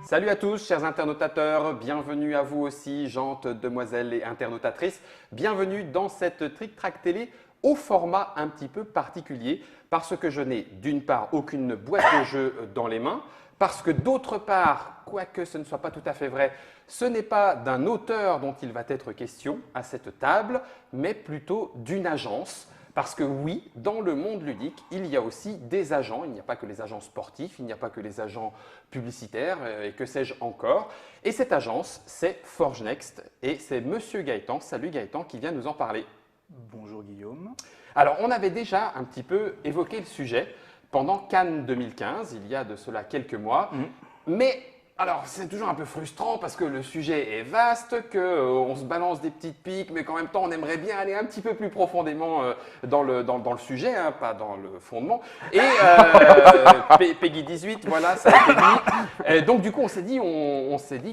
Salut à tous, chers internautateurs, bienvenue à vous aussi, gentes, demoiselles et internautatrices. Bienvenue dans cette Trick Track Télé au format un petit peu particulier parce que je n'ai d'une part aucune boîte de jeu dans les mains, parce que d'autre part, quoique ce ne soit pas tout à fait vrai, ce n'est pas d'un auteur dont il va être question à cette table, mais plutôt d'une agence. Parce que oui, dans le monde ludique, il y a aussi des agents. Il n'y a pas que les agents sportifs, il n'y a pas que les agents publicitaires et que sais-je encore. Et cette agence, c'est Forge Next et c'est Monsieur Gaëtan, salut Gaëtan, qui vient nous en parler. Bonjour Guillaume. Alors, on avait déjà un petit peu évoqué le sujet pendant Cannes 2015, il y a de cela quelques mois. Mais alors, c'est toujours un peu frustrant parce que le sujet est vaste, qu'on se balance des petites piques, mais qu'en même temps, on aimerait bien aller un petit peu plus profondément dans le sujet, hein, pas dans le fondement. Et Peggy 18, voilà, ça a été dit. Donc, du coup, on s'est dit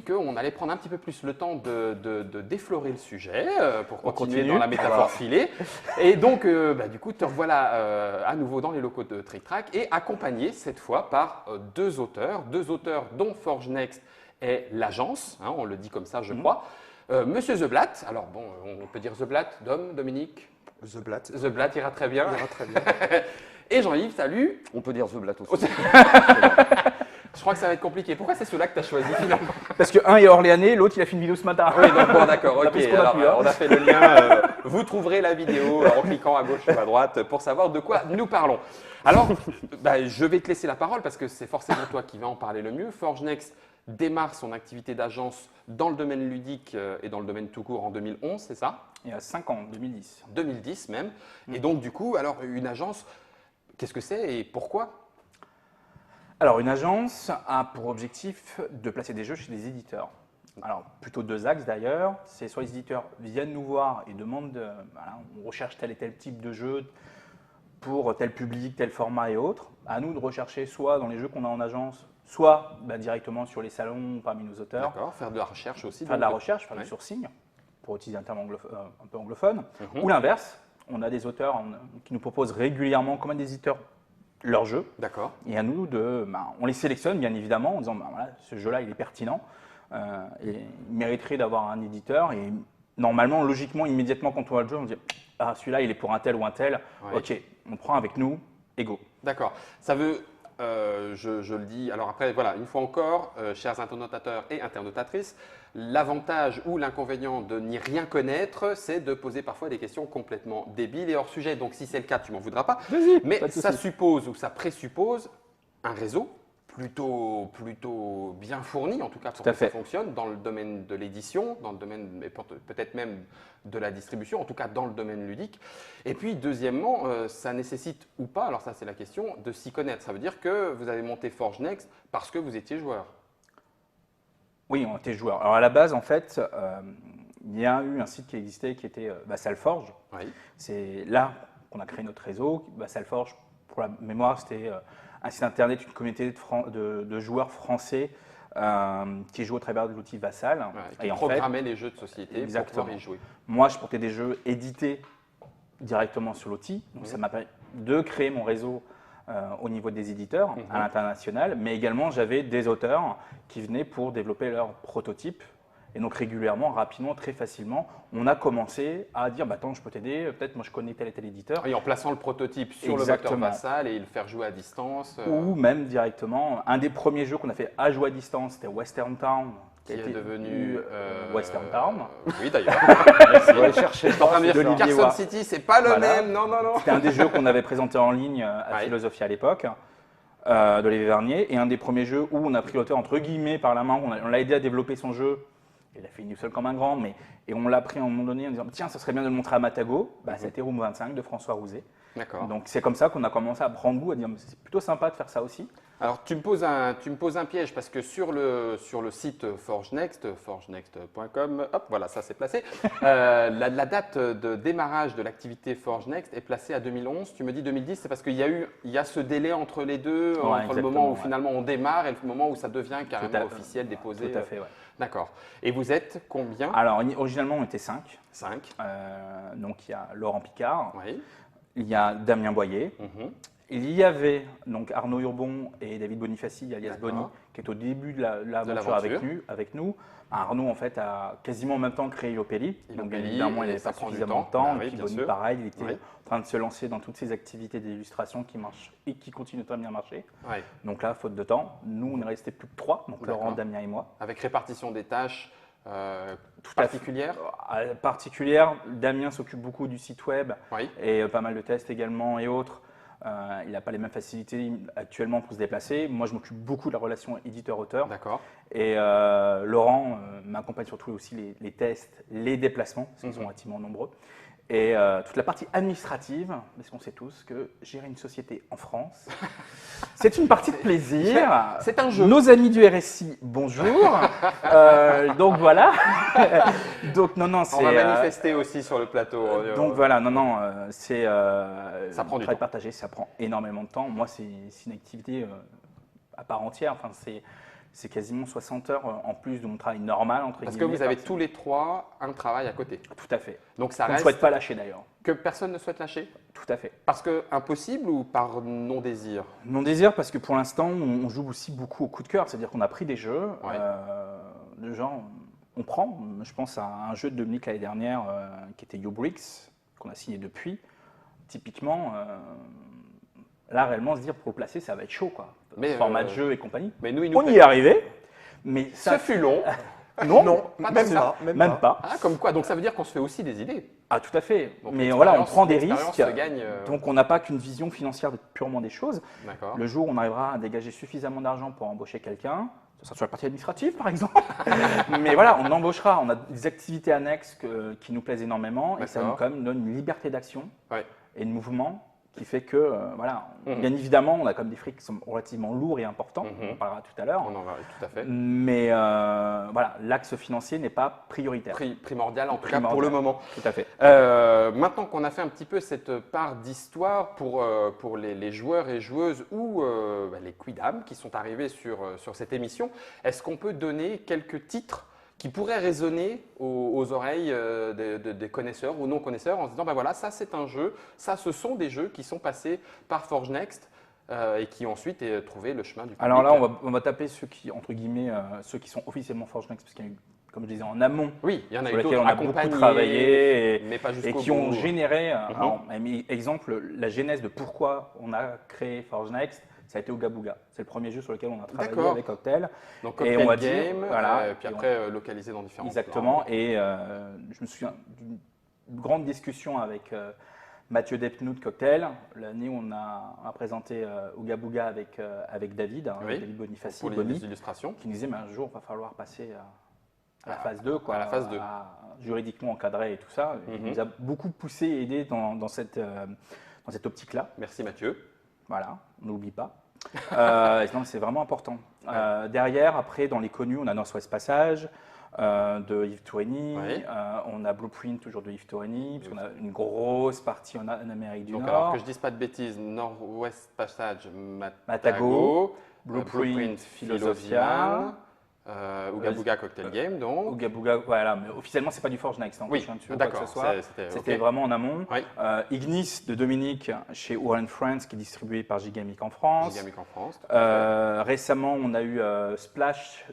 qu'on allait prendre un petit peu plus le temps de déflorer le sujet pour continuer dans la métaphore filée. Et donc, du coup, te revoilà à nouveau dans les locaux de Trick Track et accompagné cette fois par deux auteurs dont Forge Next est l'agence, hein, on le dit comme ça, je crois. Monsieur The Blatt, alors bon, on peut dire The Blatt, Dominique The Blatt. The Blatt ira très bien. Ira très bien. Et Jean-Yves, salut. On peut dire The Blatt aussi. Je crois que ça va être compliqué. Pourquoi c'est celui-là que tu as choisi finalement? Parce que un est orléanais, l'autre il a fait une vidéo ce matin. Oui, donc, bon, d'accord, ok. pris ce qu'on a Alors, pu, hein. on a fait le lien. Vous trouverez la vidéo en cliquant à gauche ou à droite pour savoir de quoi nous parlons. Alors, je vais te laisser la parole parce que c'est forcément toi qui vas en parler le mieux. Forge Next démarre son activité d'agence dans le domaine ludique et dans le domaine tout court en 2011, c'est ça? Il y a 5 ans, 2010. 2010 même. Et donc, du coup, alors une agence, qu'est-ce que c'est et pourquoi? Alors une agence a pour objectif de placer des jeux chez des éditeurs. Alors plutôt deux axes d'ailleurs. C'est soit les éditeurs viennent nous voir et demandent, voilà, on recherche tel et tel type de jeu pour tel public, tel format et autres. À nous de rechercher soit dans les jeux qu'on a en agence, soit directement sur les salons parmi nos auteurs. D'accord, faire de la recherche aussi. Faire de la recherche, faire du sourcing, pour utiliser un terme un peu anglophone. Ou l'inverse, on a des auteurs qui nous proposent régulièrement, comme des éditeurs, leurs jeux. D'accord. Et à nous, on les sélectionne bien évidemment en disant voilà, ce jeu-là, il est pertinent et il mériterait d'avoir un éditeur. Et normalement, logiquement, immédiatement, quand on voit le jeu, on se dit ah, celui-là, il est pour un tel ou un tel. Ouais. Ok, on prend avec nous et go. D'accord. Ça veut, je le dis, alors après, voilà, une fois encore, chers internautateurs et internautatrices, l'avantage ou l'inconvénient de n'y rien connaître, c'est de poser parfois des questions complètement débiles et hors sujet. Donc, si c'est le cas, tu m'en voudras pas. Mais ça suppose ou ça présuppose un réseau plutôt bien fourni, en tout cas pour que ça fonctionne, dans le domaine de l'édition, dans le domaine peut-être même de la distribution, en tout cas dans le domaine ludique. Et puis, deuxièmement, ça nécessite ou pas, alors ça c'est la question, de s'y connaître. Ça veut dire que vous avez monté Forge Next parce que vous étiez joueur. Oui, on était joueurs. Alors à la base, en fait, il y a eu un site qui existait qui était Salforge. Oui. C'est là qu'on a créé notre réseau. Salforge, pour la mémoire, c'était un site internet, une communauté de joueurs français qui jouent au travers de l'outil Vassal. Ouais, qui programmaient les jeux de société pour pouvoir y jouer. Moi, je portais des jeux édités directement sur l'outil. Donc ça m'a permis de créer mon réseau au niveau des éditeurs à l'international, mais également j'avais des auteurs qui venaient pour développer leurs prototypes. Et donc régulièrement, rapidement, très facilement, on a commencé à dire attends, je peux t'aider, peut-être moi je connais tel et tel éditeur. Et en plaçant le prototype sur le moteur Vassal et le faire jouer à distance. Ou même directement, un des premiers jeux qu'on a fait à jouer à distance, c'était Western Town. Qui est devenu Western Town. Oui, d'ailleurs. Merci. On va chercher de Carson City, c'est pas le même. Non. C'était un des jeux qu'on avait présenté en ligne à Philosophie à l'époque, d'Olivier Vernier. Et un des premiers jeux où on a pris l'auteur entre guillemets par la main, on l'a aidé à développer son jeu. Il a fait une seule comme un grand, et on l'a pris à un moment donné en disant tiens, ça serait bien de le montrer à Matago. C'était Room 25 de François Rouzet. D'accord. Donc c'est comme ça qu'on a commencé à prendre goût, à dire c'est plutôt sympa de faire ça aussi. Alors tu me poses un piège parce que sur le site forgenext.com, hop, voilà, ça c'est placé. La date de démarrage de l'activité Forge Next est placée à 2011. Tu me dis 2010, c'est parce qu'il y a ce délai entre les deux, entre le moment où finalement on démarre et le moment où ça devient carrément officiel, déposé. Tout à fait, ouais. D'accord. Et vous êtes combien? Alors originalement on était 5. 5. Donc il y a Laurent Picard. Oui. Il y a Damien Boyer Il y avait donc Arnaud Urbon et David Bonifaci, alias D'accord. Bonnie, qui est au début de l'aventure avec nous. Arnaud, en fait, a quasiment en même temps créé Ilopelli. Donc, bien évidemment, il n'avait pas suffisamment de temps. Bah Et oui, puis, bien Bonnie, sûr. pareil, il était Oui. en train de se lancer dans toutes ces activités d'illustration qui marchent et qui continuent de très bien marcher. Ouais. Donc là, faute de temps, nous, on est resté plus que 3, donc D'accord. Laurent, Damien et moi. Avec répartition des tâches Tout à fait. particulières. Particulière, Damien s'occupe beaucoup du site web Oui. et pas mal de tests également et autres. Il n'a pas les mêmes facilités actuellement pour se déplacer. Moi, je m'occupe beaucoup de la relation éditeur-auteur. D'accord. Et Laurent m'accompagne surtout aussi les tests, les déplacements, parce qu'ils sont relativement nombreux. Et toute la partie administrative, parce qu'on sait tous que gérer une société en France, c'est une partie de plaisir. C'est un jeu. Nos amis du RSI, bonjour. Donc voilà. Donc non, c'est. On va manifester aussi sur le plateau. Donc voilà, non, c'est. Ça prend du travail temps. partagé, ça prend énormément de temps. Moi, c'est une activité à part entière. Enfin, c'est quasiment 60 heures en plus de mon travail normal, entre Parce que guillemets, vous avez par tous les trois un travail à côté. Tout à fait. Donc ça On ne reste souhaite pas lâcher d'ailleurs. que personne ne souhaite lâcher. Tout à fait. Parce que impossible ou par non-désir? Mon désir, parce que pour l'instant, on joue aussi beaucoup au coup de cœur. C'est-à-dire qu'on a pris des jeux, Ouais. de genre, on prend. Je pense à un jeu de Dominique l'année dernière qui était YoBricks, qu'on a signé depuis. Typiquement, là, réellement, se dire pour le placer, ça va être chaud, quoi. Mais, Format de jeu et compagnie. Mais nous, il nous On y est arrivé, mais Ça ça. fut long. Non, Non, Pas même tant que pas. même pas. Ah, comme quoi? Donc ça veut dire qu'on se fait aussi des idées. Ah, tout à fait. Donc, Mais voilà, on l'expérience- prend des l'expérience risques. se gagne, Donc, on n'a pas qu'une vision financière purement des choses. D'accord. Le jour où on arrivera à dégager suffisamment d'argent pour embaucher quelqu'un, ce sera sur la partie administrative par exemple, mais voilà, on embauchera, on a des activités annexes qui nous plaisent énormément et ça D'accord. nous quand même donne une liberté d'action Ouais. et de mouvement qui fait que, voilà, Mhm. bien évidemment, on a comme des frics qui sont relativement lourds et importants, Mhm. on en parlera tout à l'heure, On en va, tout à fait. mais voilà, l'axe financier n'est pas prioritaire. Primordial en tout cas Primordial. pour le moment. Tout à fait. Maintenant qu'on a fait un petit peu cette part d'histoire pour les joueurs et joueuses ou les quidam qui sont arrivés sur cette émission, est-ce qu'on peut donner quelques titres qui pourraient résonner aux oreilles des connaisseurs ou non connaisseurs en se disant, ben voilà, ça c'est un jeu, ça ce sont des jeux qui sont passés par Forge Next et qui ont ensuite trouvé le chemin du public. Alors là, on va taper ceux qui, entre guillemets, ceux qui sont officiellement Forge Next, parce qu'il y a eu, comme je disais, en amont, Oui, il y en a sur eu lesquels d'autres on a beaucoup accompagnés, travaillé mais pas et jusqu'au qui ont bout. généré, alors, exemple, la genèse de pourquoi on a créé Forge Next, ça a été Ooga Booga. C'est le premier jeu sur lequel on a travaillé D'accord. avec Cocktail. Donc Et Cocktail on va dire, Game, voilà, puis et après localisé dans différents Exactement. plans. Et je me souviens d'une grande discussion avec Mathieu Depnou de Cocktail, l'année où on a présenté Ooga Booga avec David, Oui. David Bonifaci, Pour les Bonnie, illustrations. qui nous disait mais un jour il va falloir passer à la phase 2, quoi, à la phase 2. juridiquement encadré et tout ça. Il nous a beaucoup poussé et aidé dans cette optique-là. Merci Mathieu. Voilà, on n'oublie pas. Non, c'est vraiment important. Derrière, après, dans les connus, on a Northwest Passage de Yves Tourigny, Oui. on a Blueprint toujours de Yves Tourigny, parce qu'on a une grosse partie en Amérique du Donc Nord. alors que je dise pas de bêtises, Nord-Ouest Passage, Matago, Matago, Blueprint, Philosophia, Philosophia, Ooga Booga Cocktail Game donc. Ooga Booga, voilà, mais officiellement, c'est pas du Forge Next, hein, Oui, attention dessus, d'accord, quoi que ce soit. C'était ok. vraiment en amont. Oui. Ignis de Dominique chez Warren Friends, qui est distribué par Gigamic en France. Gigamic en France. tout à Récemment, on a eu Splash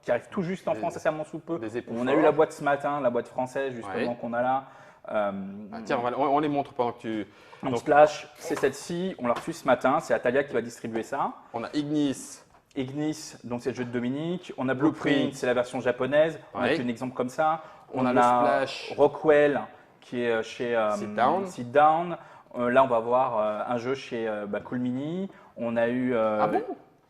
qui arrive tout juste en France, récemment sous peu. Des époux On a forts. eu la boîte ce matin, la boîte française justement Ouais. qu'on a là. Ah, tiens, on les montre pendant que tu. Donc, Donc, Splash, c'est celle-ci, on l'a reçue ce matin, c'est Atalia qui va distribuer ça. on a Ignis. Ignis, donc c'est le jeu de Dominique. On a Blueprint. Blueprint, c'est la version japonaise. On a Ouais. un exemple comme ça. On a le Splash. Rockwell qui est chez Sit Down. Down. Là, on va voir un jeu chez Cool Mini. On a eu. Ah bon?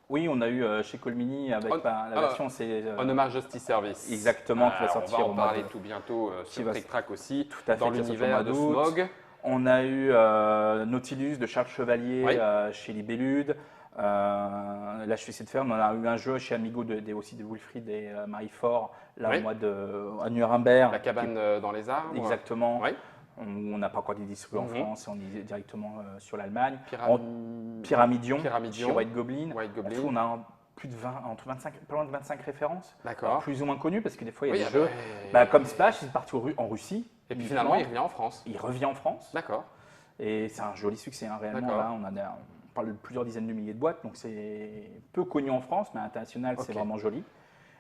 Oui, on a eu chez Cool Mini avec la version, c'est. Honomage Justice Service. exactement, qui va sortir On au va en mois parler de- tout bientôt qui sur va- Trick Track aussi, Tout à fait, dans qui va sortir l'univers au de mois d'août. Smog. On a eu Nautilus de Charles Chevalier Oui. chez Libellude. Là, je vais essayer de faire. On a eu un jeu chez Amigo aussi de Wilfried et Marie Fort, là Oui. au mois à Nuremberg. La cabane dans les arbres. Exactement. Oui. On n'a pas encore des distribués en Mhm. France, et on est directement sur l'Allemagne. Pyram- Pyramidion, Pyramidion. chez White Goblin. White En Goblin. tout, on a plus de 20, entre 25, pas loin de 25 références. D'accord. Plus ou moins connues, parce que des fois, il y a Oui, des jeux. Comme Splash, il est parti en Russie. Et puis finalement, il revient en France. Il revient en France. D'accord. Et c'est un joli succès, hein, réellement. D'accord. Là, on parle de plusieurs dizaines de milliers de boîtes, donc c'est peu connu en France, mais à l'international, c'est Ok. vraiment joli.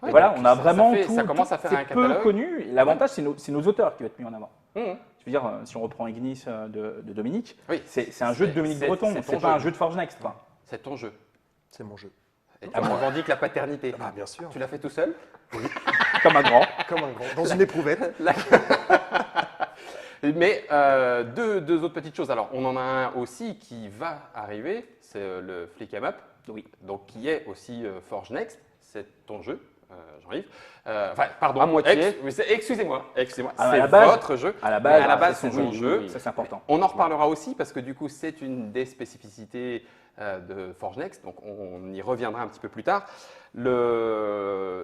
Ouais, Et voilà, donc on a ça vraiment fait- tout. ça commence à faire c'est un peu catalogue. connu. Et l'avantage, c'est nos auteurs qui vont être mis en avant. Mhm. Je veux dire, si on reprend Ignis de Dominique, Oui, c'est un jeu de Dominique Breton, c'est c'est ton pas un jeu. jeu de Forge Next. Quoi. C'est ton jeu. C'est mon jeu. Et tu revendiques la paternité. Ah, bien sûr. Tu l'as fait tout seul? Comme un grand. Comme un grand. Dans une éprouvette. Mais deux autres petites choses. Alors, on en a un aussi qui va arriver, c'est le Flick 'em Up. Oui. Donc, qui est aussi Forge Next. C'est ton jeu, Jean-Yves. Enfin, pardon. À moitié. Excusez-moi. Excusez-moi. Ah, à c'est la base- votre jeu. À la Mais base, à la base, c'est c'est son mon jeu. Ça, c'est important. On en reparlera aussi parce que du coup, c'est une des spécificités de Forge Next. Donc, on y reviendra un petit peu plus tard.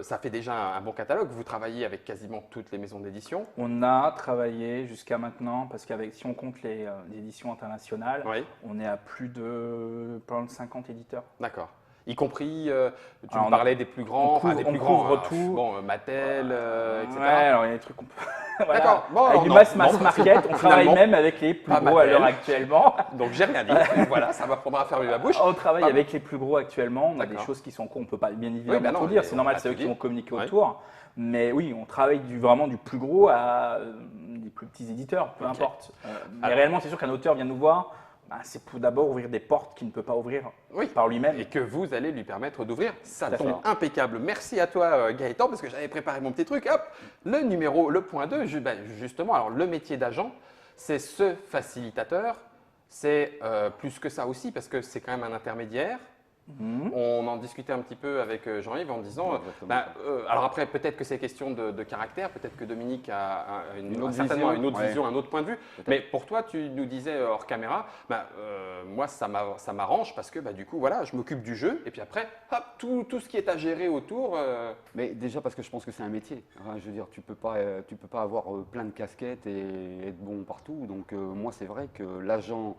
Ça fait déjà un bon catalogue. Vous travaillez avec quasiment toutes les maisons d'édition. On a travaillé jusqu'à maintenant, parce qu'avec si on compte les éditions internationales, Oui, on est à plus de 50 éditeurs. d'accord. Y compris, tu Alors, me parlais des plus grands, on des couvre- plus on grands, couvre tout. Bon, Mattel, etc. Ouais, alors il y a des trucs qu'on peut. Voilà. D'accord. Bon, Avec alors du non, mass non, market, on travaille finalement, même avec les plus pas gros à l'heure Mattel. actuellement. Donc j'ai rien dit. Voilà, ça m'apprendra à fermer ma bouche. On travaille Ah, avec les plus gros actuellement. On a des D'accord. choses qui sont qu'on ne peut pas bien évidemment bah non, tout dire. mais C'est on normal, peut c'est eux tout qui dire. vont communiquer Ouais. autour. Mais oui, on travaille vraiment du plus gros à des plus petits éditeurs, peu Ok. importe. Mais Alors- réellement, c'est sûr qu'un auteur vient nous voir, bah, c'est pour d'abord ouvrir des portes qu'il ne peut pas ouvrir Oui. par lui-même. Et que vous allez lui permettre d'ouvrir. Ça Tout à tombe fait. impeccable. Merci à toi Gaëtan, parce que j'avais préparé mon petit truc. Hop, le point 2, justement, alors le métier d'agent, c'est ce facilitateur. C'est plus que ça aussi, parce que c'est quand même un intermédiaire. Mhm. On en discutait un petit peu avec Jean-Yves en disant, alors après peut-être que c'est question de caractère, peut-être que Dominique a Une autre certainement vision, une autre ouais. vision, un autre point de vue. Mais pour toi, tu nous disais hors caméra, moi ça m'arrange parce que du coup voilà, je m'occupe du jeu et puis après, hop, tout ce qui est à gérer autour. Mais déjà parce que je pense que c'est un métier. Hein, je veux dire, tu peux pas avoir plein de casquettes et être bon partout. Donc moi, c'est vrai que l'agent,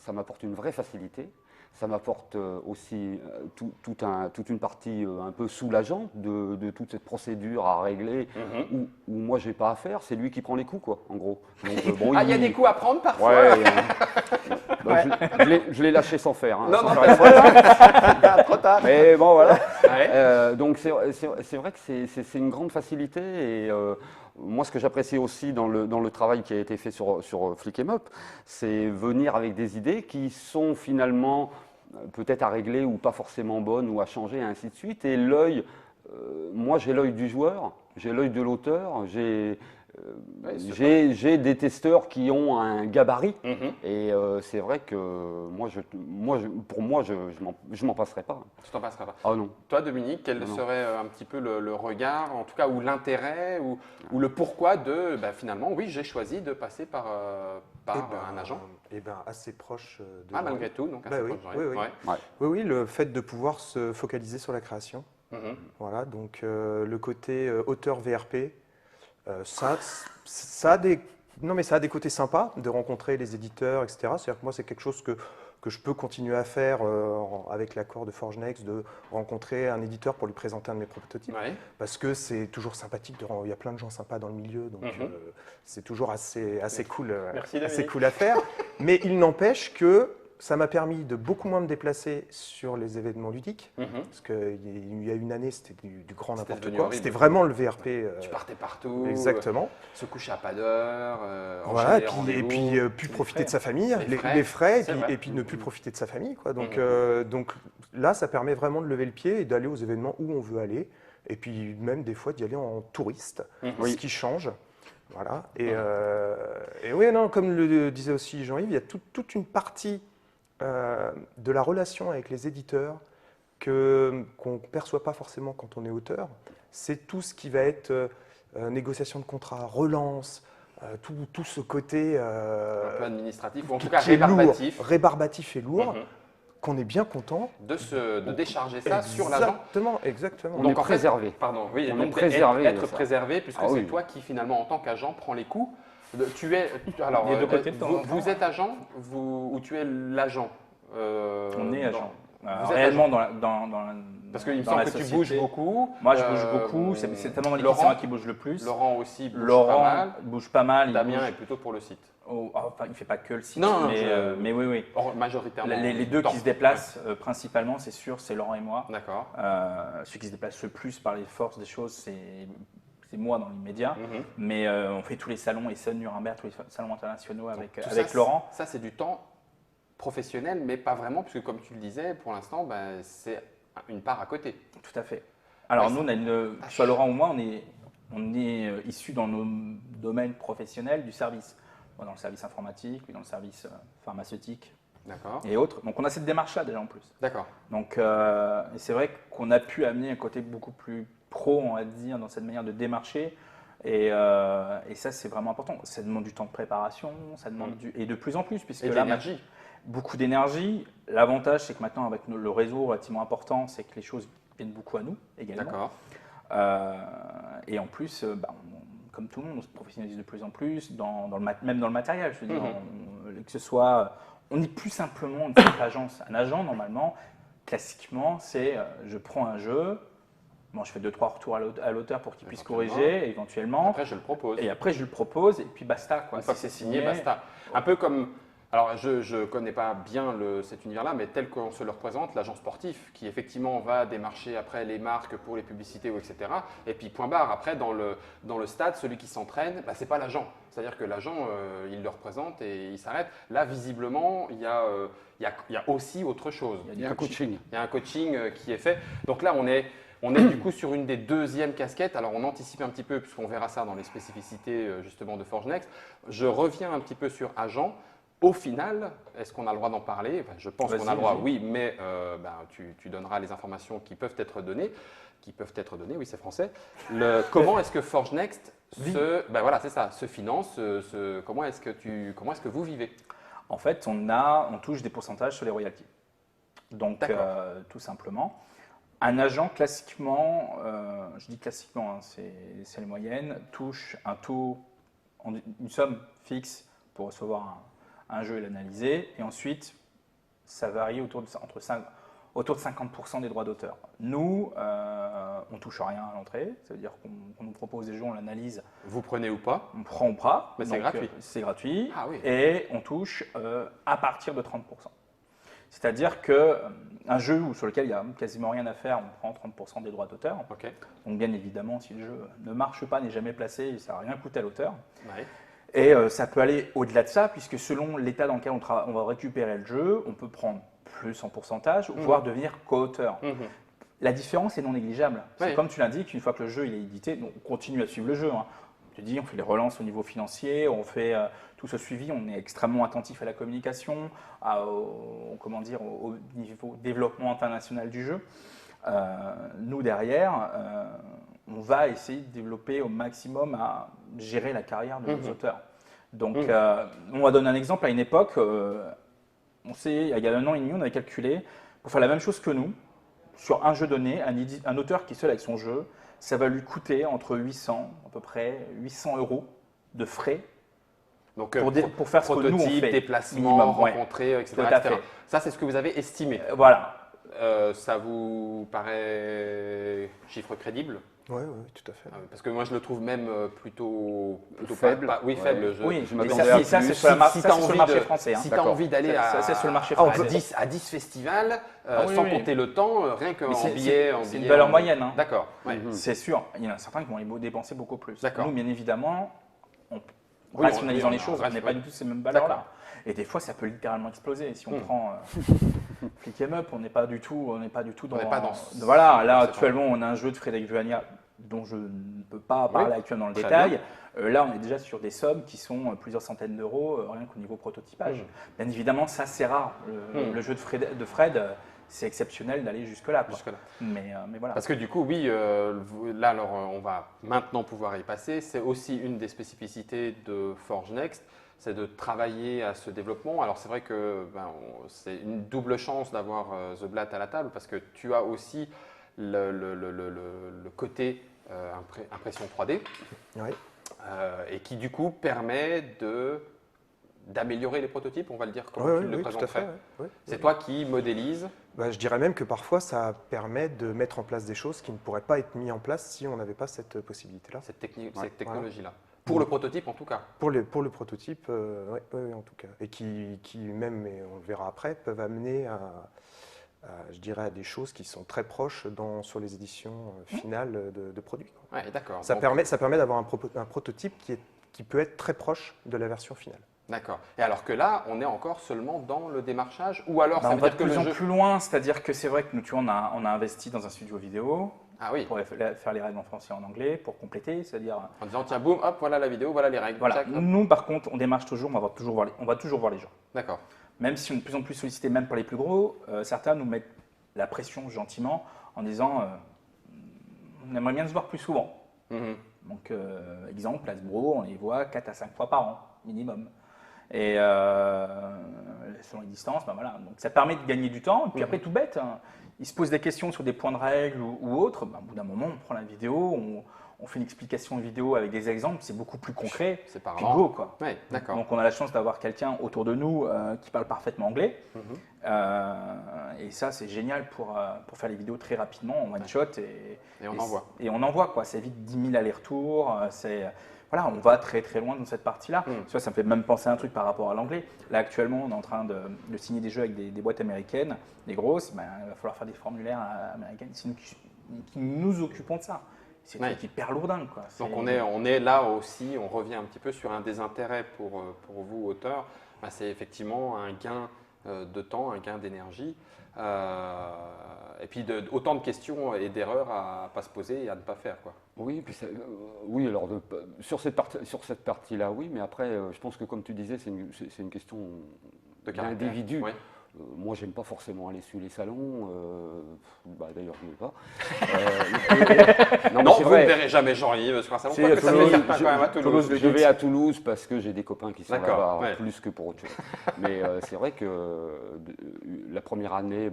ça m'apporte une vraie facilité. Ça m'apporte aussi toute une partie un peu soulageante de toute cette procédure à régler où moi, j'ai pas à faire. C'est lui qui prend les coups, quoi, en gros. Donc, bon, Il y a des coups à prendre parfois. Ouais, je l'ai lâché sans faire. Hein, Non, sans non, faire trop tard. Mais bon, voilà. Ouais. Donc c'est vrai que c'est une grande facilité et moi ce que j'apprécie aussi dans le travail qui a été fait sur Flick 'em Up, c'est venir avec des idées qui sont finalement peut-être à régler ou pas forcément bonnes ou à changer et ainsi de suite. Et l'œil, moi j'ai l'œil du joueur, j'ai l'œil de l'auteur, j'ai des testeurs qui ont un gabarit et c'est vrai que pour moi, je m'en passerai pas. Tu t'en passeras pas. Ah non. Toi, Dominique, quel Non. serait un petit peu le regard, en tout cas, ou l'intérêt, ou le pourquoi de, finalement, oui, j'ai choisi de passer par un agent. Assez proche de Ah, malgré tout, donc Bah assez oui, proche de oui, Jean-Yves. oui. Ouais. Oui, le fait de pouvoir se focaliser sur la création. Mhm. Voilà, donc le côté auteur VRP, ça a des côtés sympas de rencontrer les éditeurs, etc. C'est-à-dire que moi, c'est quelque chose que je peux continuer à faire avec l'accord de Forge Next, de rencontrer un éditeur pour lui présenter un de mes prototypes. Ouais. Parce que c'est toujours sympathique, il y a plein de gens sympas dans le milieu, donc c'est toujours assez cool, Merci, assez Dominique. cool à faire. Mais il n'empêche que ça m'a permis de beaucoup moins me déplacer sur les événements ludiques. Mhm. Parce qu'il y a une année, c'était du grand C'était n'importe devenu quoi. horrible. C'était vraiment le VRP. Tu partais partout. Exactement. Se coucher à pas d'heure. Voilà, enchaîner et les puis, rendez-vous. plus profiter de sa famille, Les frais, les frais, c'est vrai. et puis ne plus profiter de sa famille. Quoi. Donc, Mhm. donc là, ça permet vraiment de lever le pied et d'aller aux événements où on veut aller. Et puis même des fois d'y aller en touriste, Mhm. ce qui change. Voilà. Et oui, non, comme le disait aussi Jean-Yves, il y a toute une partie de la relation avec les éditeurs qu'on ne perçoit pas forcément quand on est auteur. C'est tout ce qui va être négociation de contrat, relance, tout ce côté Un peu administratif, ou en tout qui cas est lourd, rébarbatif, rébarbatif et lourd, Mhm. qu'on est bien content. de décharger ça sur l'agent. Exactement. On Donc, est en fait, préservé. Pardon, oui, On donc est préservé être de ça. préservé, puisque Ah c'est oui. toi qui finalement, en tant qu'agent, prends les coups. Alors, Des deux côtés, de temps en temps. vous êtes agent ou tu es l'agent On est agent. Vous êtes Réellement, agent. dans Parce qu'il me dans semble la que tu société. bouges beaucoup. Moi, je bouge beaucoup. C'est tellement dans l'équipe, c'est Laurent, moi qui bouge le plus. Laurent aussi bouge pas Laurent mal. bouge pas mal. il Damien bouge- est plutôt pour le site. enfin, il fait pas que le site. Non, mais oui, oui. Majoritairement. Les deux temps. qui se déplacent principalement, c'est sûr, c'est Laurent et moi. Ouais. D'accord. Celui qui se déplace le plus par les forces des choses, c'est moi dans l'immédiat. Mhm. Mais on fait tous les salons Essen, Nuremberg, tous les salons internationaux avec, Tout avec ça, Laurent. Ça, c'est du temps professionnel, mais pas vraiment, puisque comme tu le disais, pour l'instant, ben, c'est une part à côté. Tout à fait. Alors Ouais, nous, on a que ce soit Laurent ou moi, on est issus dans nos domaines professionnels du service. Moi, dans le service informatique, puis dans le service pharmaceutique D'accord. et autres. Donc on a cette démarche-là déjà en plus. D'accord. Donc et c'est vrai qu'on a pu amener un côté beaucoup plus pro, on va dire, dans cette manière de démarcher. Et ça, c'est vraiment important. Ça demande du temps de préparation, ça demande et de plus en plus, puisque Et de là, l'énergie. beaucoup d'énergie. L'avantage, c'est que maintenant, avec le réseau relativement important, c'est que les choses viennent beaucoup à nous également. D'accord. Et en plus, comme tout le monde, on se professionnalise de plus en plus, même dans le matériel. Je veux dire, que ce soit, on n'est plus simplement une simple agence. Un agent, normalement, classiquement, c'est je prends un jeu, bon, je fais 2-3 retours à l'auteur pour qu'il puisse corriger éventuellement. Après, je le propose. Et après, je le propose, et puis basta. Quoi. Une fois que c'est signé, basta. Un peu comme. Alors, je ne connais pas bien cet univers-là, mais tel qu'on se le représente, l'agent sportif qui effectivement va démarcher après les marques pour les publicités, etc. Et puis, point barre, après, dans le stade, celui qui s'entraîne, bah, ce n'est pas l'agent. C'est-à-dire que l'agent, il le représente et il s'arrête. Là, visiblement, il y a aussi autre chose. Il y a un coaching. Il y a un coaching qui est fait. Donc là, on est du coup sur une des deuxièmes casquettes. Alors, on anticipe un petit peu, puisqu'on verra ça dans les spécificités justement de Forge Next. Je reviens un petit peu sur agent. Au final, est-ce qu'on a le droit d'en parler? Enfin, je pense qu'on a le droit, oui, mais tu donneras les informations qui peuvent être données. Oui, c'est français. Comment est-ce que Forge Next se finance? Comment est-ce que vous vivez? En fait, on touche des pourcentages sur les royalties. Donc, tout simplement. Un agent, classiquement, je dis classiquement, hein, c'est les moyennes, touche un taux, une somme fixe pour recevoir un jeu et l'analyser. Et ensuite, ça varie autour de 50% des droits d'auteur. Nous, on touche rien à l'entrée. Ça veut dire qu'on nous propose des jeux, on l'analyse. Vous prenez ou pas? On prend ou pas. Mais c'est gratuit. C'est gratuit. Ah oui. Et on touche à partir de 30%. C'est-à-dire qu'un jeu sur lequel il n'y a quasiment rien à faire, on prend 30% des droits d'auteur. Ok. Donc bien évidemment, si le jeu ne marche pas, n'est jamais placé, ça n'a rien coûté à l'auteur. Ouais. Et ça peut aller au-delà de ça, puisque selon l'état dans lequel on va récupérer le jeu, on peut prendre plus en pourcentage, voire devenir co-auteur. La différence est non négligeable. C'est comme tu l'indiques, une fois que le jeu il est édité, on continue à suivre le jeu. Hein. Tu dis, on fait les relances au niveau financier, on fait tout ce suivi, on est extrêmement attentif à la communication, au niveau développement international du jeu. Nous, derrière, on va essayer de développer au maximum à gérer la carrière de nos auteurs. Donc, on va donner un exemple. À une époque, il y a 1 an et demi, on avait calculé, pour faire la même chose que nous, sur un jeu donné, un auteur qui est seul avec son jeu, ça va lui coûter entre 800, à peu près 800 € de frais. Donc, pour faire ce que nous on fait. Déplacement, rencontrer, etc. Tout à fait. Ça, c'est ce que vous avez estimé. Voilà. Ça vous paraît chiffre crédible? Oui, tout à fait. Parce que moi, je le trouve même plutôt faible. Faible. Oui, je mais m'attendais à ça, plus. c'est sur le Si marché français. Hein. Si tu as envie d'aller sur le marché français. à 10 festivals, oui, sans oui. compter le temps, rien qu'en Mais billets. c'est une valeur moyenne. Hein. D'accord. Ouais. C'est sûr. Il y en a certains qui vont y dépenser beaucoup plus. D'accord. Nous, bien évidemment, Oui, rationalisant on les choses, on n'est pas du tout ces mêmes valeurs-là. Et des fois, ça peut littéralement exploser. Si on prend Flick 'em Up, on n'est pas du tout dans. Voilà, là actuellement, on a un jeu de Frédéric Vuania dont je ne peux pas parler actuellement dans le détail. Là, on est déjà sur des sommes qui sont plusieurs centaines d'euros, rien qu'au niveau prototypage. Bien évidemment, ça c'est rare. Le jeu de Fred, c'est exceptionnel d'aller jusque-là. Mais voilà. Parce que du coup, oui, là, alors, on va maintenant pouvoir y passer. C'est aussi une des spécificités de Forge Next, c'est de travailler à ce développement. Alors, c'est vrai que c'est une double chance d'avoir The Blatt à la table parce que tu as aussi le côté impression 3D Oui. et qui, du coup, permet d'améliorer les prototypes, on va le dire comme Ouais, tu le oui, tout à fait. présenterais. Ouais. C'est toi qui modélise. Bah, je dirais même que parfois, ça permet de mettre en place des choses qui ne pourraient pas être mises en place si on n'avait pas cette possibilité-là. Cette Ouais. technologie-là. Pour le prototype en tout cas. Pour le prototype, ouais, en tout cas. Et qui même, et on le verra après, peuvent amener je dirais, à des choses qui sont très proches sur les éditions finales de produits, quoi. Ouais, d'accord. Ça Donc, permet d'avoir un prototype qui peut être très proche de la version finale. d'accord. Et alors que là, on est encore seulement dans le démarchage ou alors ça on veut va dire de que plus le en jeu… plus loin, c'est-à-dire que c'est vrai que nous, tu vois, on a investi dans un studio vidéo Ah oui, pour faire les règles en français et en anglais, pour compléter, c'est-à-dire… en disant tiens, boum, hop, voilà la vidéo, voilà les règles. Voilà. Tac, hop. Nous, par contre, on démarche toujours, on va toujours voir les gens. D'accord. Même si on est de plus en plus sollicité, même par les plus gros, certains nous mettent la pression gentiment en disant on aimerait bien se voir plus souvent. Mhm. Donc, exemple, Hasbro, on les voit 4 à 5 fois par an, minimum. Et selon les distances, ben voilà. Donc ça permet de gagner du temps. Et puis après, tout bête, hein, ils se posent des questions sur des points de règle ou autres. Ben, au bout d'un moment, on prend la vidéo, on fait une explication vidéo avec des exemples, c'est beaucoup plus concret. C'est pas Puis rare. go, quoi. Oui, d'accord. Donc on a la chance d'avoir quelqu'un autour de nous qui parle parfaitement anglais. Mhm. Et ça, c'est génial pour faire les vidéos très rapidement, en one shot. Et on envoie. Et on envoie, quoi. Ça évite 10 000 allers-retours. Voilà, on va très très loin dans cette partie-là. Mm. Tu vois, ça me fait même penser à un truc par rapport à l'anglais. Là, actuellement, on est en train de signer des jeux avec des boîtes américaines, des grosses. Ben, il va falloir faire des formulaires américaines. C'est nous qui nous occupons de ça. C'est Ouais. hyper lourdin, quoi. Donc on est là aussi, on revient un petit peu sur un des intérêts pour vous, auteurs. Ben, c'est effectivement un gain de temps, un gain d'énergie. Et puis autant de questions et d'erreurs à ne pas se poser et à ne pas faire, quoi. Oui, puis oui, alors sur cette partie-là, oui, mais après, je pense que comme tu disais, c'est une question De caractère. d'individu. Oui. Moi, j'aime pas forcément aller sur les salons. D'ailleurs, je ne vais pas. Non, mais c'est vous vrai. ne verrez jamais Jean-Yves sur un salon. Si, Quoique à ça Toulouse, fait certains quand même à Toulouse. Je vais à Toulouse parce que j'ai des copains qui sont D'accord, là-bas, ouais. plus que pour autre chose. Mais c'est vrai que la première année,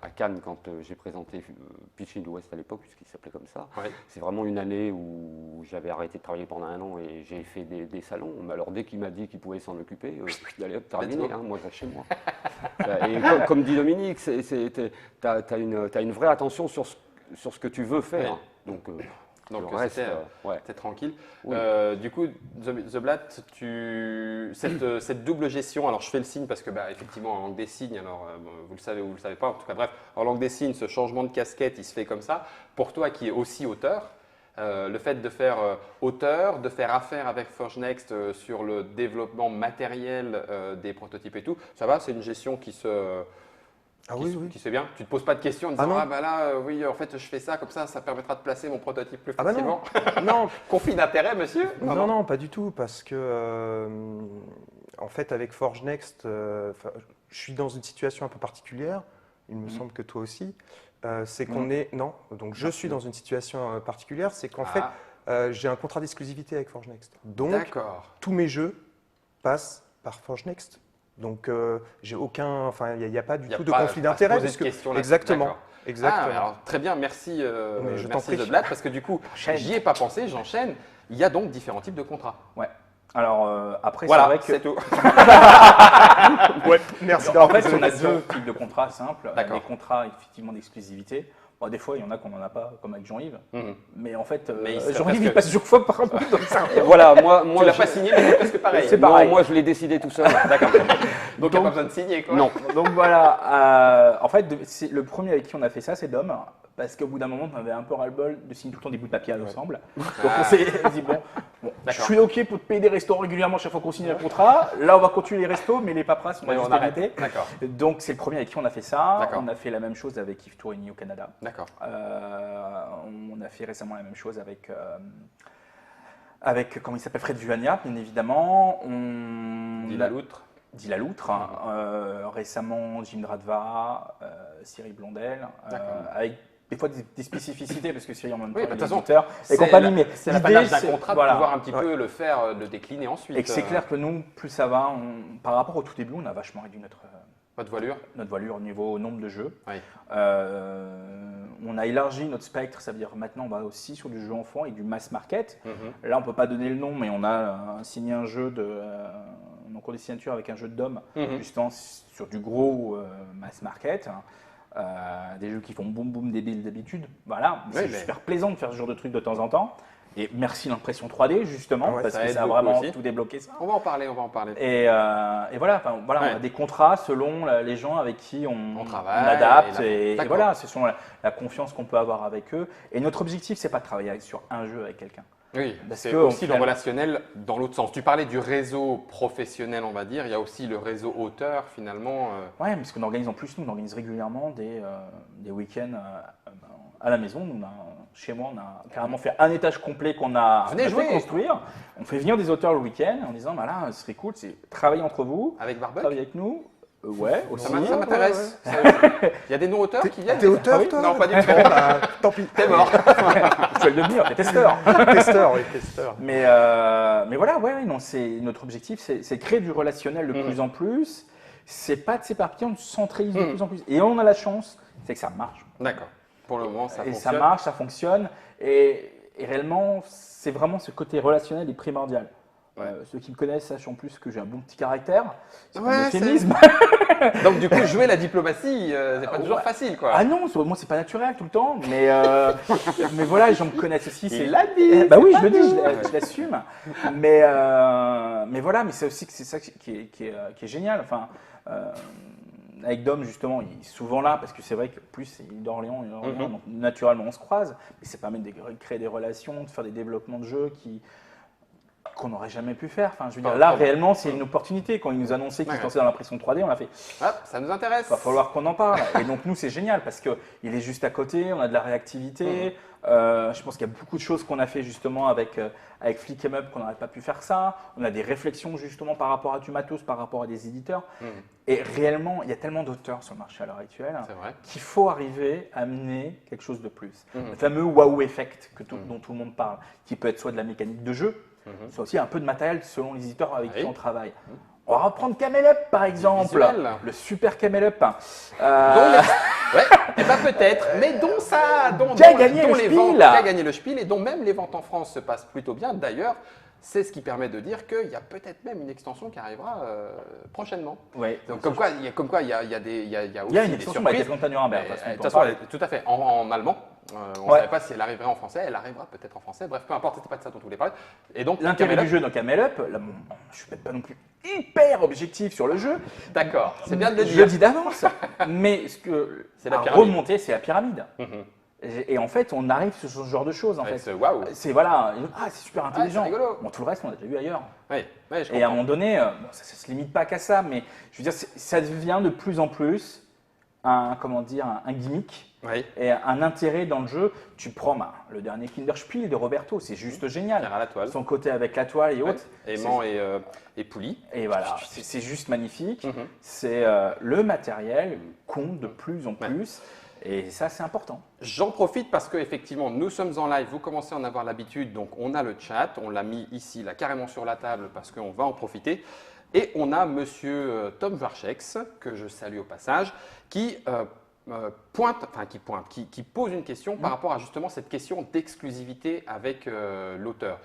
à Cannes, quand j'ai présenté Pitching West à l'époque, puisqu'il s'appelait comme ça, Ouais. c'est vraiment une année où j'avais arrêté de travailler pendant 1 an et j'ai fait des salons. Mais alors dès qu'il m'a dit qu'il pouvait s'en occuper, allez hop, terminé, Let's go. hein, moi je reste chez moi. Et comme dit Dominique, tu as une vraie attention sur ce que tu veux faire. Ouais. Donc Donc le reste, c'était ouais. c'était tranquille. Oui. Du coup, The Blatt, cette double gestion, alors je fais le signe parce que effectivement en langue des signes, alors vous le savez ou vous le savez pas, en tout cas bref, en langue des signes, ce changement de casquette, il se fait comme ça. Pour toi qui es aussi auteur, le fait de faire auteur, de faire affaire avec Forge Next sur le développement matériel des prototypes et tout, ça va, c'est une gestion qui se fait bien. Tu te poses pas de questions en disant non. oui, en fait je fais ça comme ça permettra de placer mon prototype plus Ah bah facilement. non. Conflit d'intérêt, monsieur? Non, pas du tout, parce que en fait, avec Forge Next, je suis dans une situation un peu particulière. Il me semble que toi aussi. C'est qu'on est donc je suis dans une situation particulière, c'est qu'en fait, j'ai un contrat d'exclusivité avec Forge Next. Donc, D'accord. tous mes jeux passent par Forge Next. Donc, j'ai aucun, il n'y a pas du tout de conflit d'intérêt. Exactement. Alors, très bien, merci, je t'en merci prie. The Blatt, parce que du coup, j'y ai pas pensé, j'enchaîne. Il y a donc différents types de contrats. Ouais. Alors après, Voilà, c'est vrai que c'est tout. Merci en d'avoir fait, posé on la a question. deux types de contrats simples. D'accord. Des contrats effectivement d'exclusivité. Bon, des fois, il y en a qu'on n'en a pas, comme avec Jean-Yves. Mhm. Mais en fait, Mais il serait Jean-Yves, presque- il passe chaque fois par un bout dans ça. Voilà, moi Tu l'as je- pas signé, mais c'est presque pareil. C'est non, pareil. moi je l'ai décidé tout seul. D'accord. Donc, il n'y a pas besoin de signer, quoi. Non. Donc voilà, en fait, le premier avec qui on a fait ça, c'est Dom. Parce qu'au bout d'un moment, on avait un peu ras-le-bol de signer tout le temps des bouts de papier ensemble. Donc on s'est dit, bon, je D'accord. suis OK pour te payer des restos régulièrement chaque fois qu'on signe un contrat. Là, on va continuer les restos, mais les paperasses, on va Ouais, juste on arrête. arrêter. D'accord. Donc c'est le premier avec qui on a fait ça. D'accord. On a fait la même chose avec Yves Tourigny au Canada. D'accord. On a fait récemment la même chose avec comment il s'appelle, Fred Vuania, bien évidemment. Dis la loutre. Dit la loutre. Récemment, Jim Dradva, Cyril Blondel, D'accord. avec des fois des spécificités, parce que Cyril en même temps Oui, est de toute façon, éditeur et C'est compagnie. Mais c'est l'idée, l'apanage d'un c'est- contrat voilà. de pouvoir un petit peu le faire, le décliner ensuite. Et que c'est clair que nous, plus ça va, par rapport au tout début, on a vachement réduit Votre voilure. notre voilure au niveau nombre de jeux. Oui. On a élargi notre spectre, ça veut dire maintenant on va aussi sur du jeu enfant et du mass market. Mhm. Là, on peut pas donner le nom, mais on a signé un jeu concours des signatures avec un jeu de dom, justement sur du gros mass market. Des jeux qui font boum boum débile d'habitude. Voilà, c'est super plaisant de faire ce genre de truc de temps en temps. Et merci l'impression 3D justement, parce que ça a vraiment tout débloqué ça. On va en parler, on va en parler. Et voilà, on a des contrats selon les gens avec qui on travaille, adapte. Et voilà, c'est selon la confiance qu'on peut avoir avec eux. Et notre objectif, c'est pas de travailler sur un jeu avec quelqu'un. Oui, Parce c'est que, aussi le finalement- relationnel dans l'autre sens. Tu parlais du réseau professionnel, on va dire. Il y a aussi le réseau auteur, finalement. Ouais, parce qu'on organise en plus, nous, on organise régulièrement des week-ends à la maison. Chez moi, on a carrément fait un étage complet qu'on a Venez fait jouer. construire. On fait venir des auteurs le week-end en disant, bah là, ce serait cool, c'est travailler entre vous, Avec Barbuck. travailler avec nous. Ouais, aussi. Ça m'intéresse. Ouais, ouais. Il y a des non-auteurs qui viennent. T'es auteur, Ah oui, toi? Non, pas du tout. Bon, bah, tant pis. T'es mort. Tu vas le devenir, t'es testeur. Testeur, oui, testeur. Mais voilà, non, notre objectif, c'est de créer du relationnel de plus en plus. C'est pas de s'éparpiller, on se centralise de plus en plus. Et on a la chance, c'est que ça marche. D'accord. Pour le moment, ça Et fonctionne. ça marche, ça fonctionne. Et réellement, c'est vraiment ce côté relationnel est primordial. Ceux qui me connaissent sachent en plus que j'ai un bon petit caractère. C'est Ouais, un euphémisme. Donc, du coup, jouer la diplomatie, c'est pas toujours Ouais. facile, quoi. Ah non, moi c'est pas naturel tout le temps, mais voilà, les gens me connaissent aussi. Il l'a dit, Bah oui, c'est je le pas dis, nous. je l'assume. Mais voilà, mais c'est aussi que c'est ça qui est génial. Enfin, avec Dom justement, il est souvent là parce que c'est vrai que plus c'est d'Orléans, donc naturellement on se croise, mais ça permet de créer des relations, de faire des développements de jeux qu'on n'aurait jamais pu faire. Enfin, je veux dire, là réellement c'est une opportunité. Quand ils nous annonçaient qu'ils se lançaient dans l'impression 3D, on a fait. Hop, ça nous intéresse. Il va falloir qu'on en parle. Et donc nous, c'est génial parce qu'il est juste à côté, on a de la réactivité. Je pense qu'il y a beaucoup de choses qu'on a fait justement avec Flick 'em Up qu'on n'aurait pas pu faire ça. On a des réflexions justement par rapport à du matos, par rapport à des éditeurs. Et réellement, il y a tellement d'auteurs sur le marché à l'heure actuelle C'est vrai. qu'il faut arriver à amener quelque chose de plus. Le fameux wow effect dont tout le monde parle, qui peut être soit de la mécanique de jeu, soit aussi un peu de matériel selon les éditeurs avec qui on travaille. On va reprendre Camel Up par exemple, visuel. le super Camel Up. Ouais, et ben peut-être, mais dont ça, Qui a gagné le les Spiel. ventes, qui a gagné le Spiel et dont même les ventes en France se passent plutôt bien. D'ailleurs, c'est ce qui permet de dire qu'il y a peut-être même une extension qui arrivera prochainement. Ouais. Donc comme quoi, il y a aussi il y a une des extension avec surprises. Antonio Humbert. De toute façon, tout à fait, en allemand. On ne savait pas si elle arriverait en français, elle arrivera peut-être en français. Bref, peu importe, c'était pas de ça dont on voulait parler. Et donc, L'intérêt Camel du Up, jeu dans Camel Up, là, bon, je suis peut-être pas non plus hyper objectif sur le jeu. d'accord, c'est bien de le Je le dire. dis d'avance. Mais ce que C'est la à pyramide. remonter, c'est la pyramide. Mhm. Et en fait, on arrive sur ce genre de choses. En Ouais, fait, c'est waouh. c'est voilà, c'est super intelligent. c'est rigolo. Bon, tout le reste, on l'a déjà vu ailleurs. Oui, je Et à un comprends. moment donné, bon, ça ne se limite pas qu'à ça, mais je veux dire, ça devient de plus en plus un gimmick. Oui, Et un intérêt dans le jeu. Tu prends le dernier Kinderspiel de Roberto, c'est juste génial. à la toile. Son côté avec la toile et autres. Aimant et Pouli. Et voilà, c'est juste magnifique. Mhm. C'est le matériel compte de plus en plus. Et ça, c'est important. J'en profite parce qu'effectivement, nous sommes en live, vous commencez à en avoir l'habitude, donc on a le chat, on l'a mis ici, là, carrément sur la table parce qu'on va en profiter. Et on a monsieur Tom Varchex, que je salue au passage, qui qui pose une question par rapport à justement cette question d'exclusivité avec l'auteur.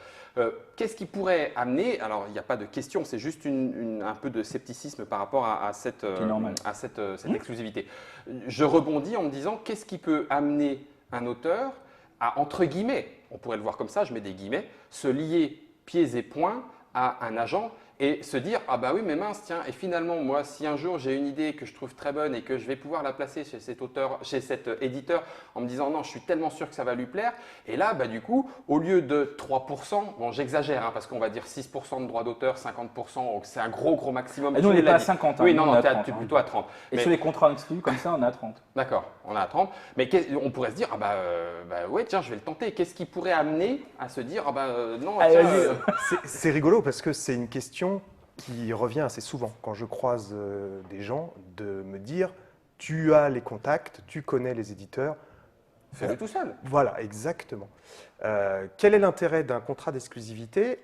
Qu'est-ce qui pourrait amener, alors il n'y a pas de question, c'est juste un peu de scepticisme par rapport à cette exclusivité. Je rebondis en me disant qu'est-ce qui peut amener un auteur à, entre guillemets, on pourrait le voir comme ça, je mets des guillemets, se lier pieds et poings à un agent et se dire ah bah oui mais mince tiens et finalement moi si un jour j'ai une idée que je trouve très bonne et que je vais pouvoir la placer chez cet auteur, chez cet éditeur en me disant non je suis tellement sûr que ça va lui plaire et là bah du coup au lieu de 3%, bon j'exagère hein, parce qu'on va dire 6% de droits d'auteur, 50%, donc c'est un gros maximum. Et nous on Tu n'est l'as pas à dit. 50, Oui nous, non, on est à tu 30, es hein. plutôt à 30. Et Mais- sur les contrats exclus, comme ça, on est à 30. D'accord, on a à 30. Mais on pourrait se dire, ah bah ouais, tiens, je vais le tenter. Qu'est-ce qui pourrait amener à se dire, ah bah non, Allez, tiens, vas-y. C'est rigolo parce que c'est une question qui revient assez souvent quand je croise des gens de me dire tu as les contacts, tu connais les éditeurs. fais-le tout seul. Voilà, exactement. Quel est l'intérêt d'un contrat d'exclusivité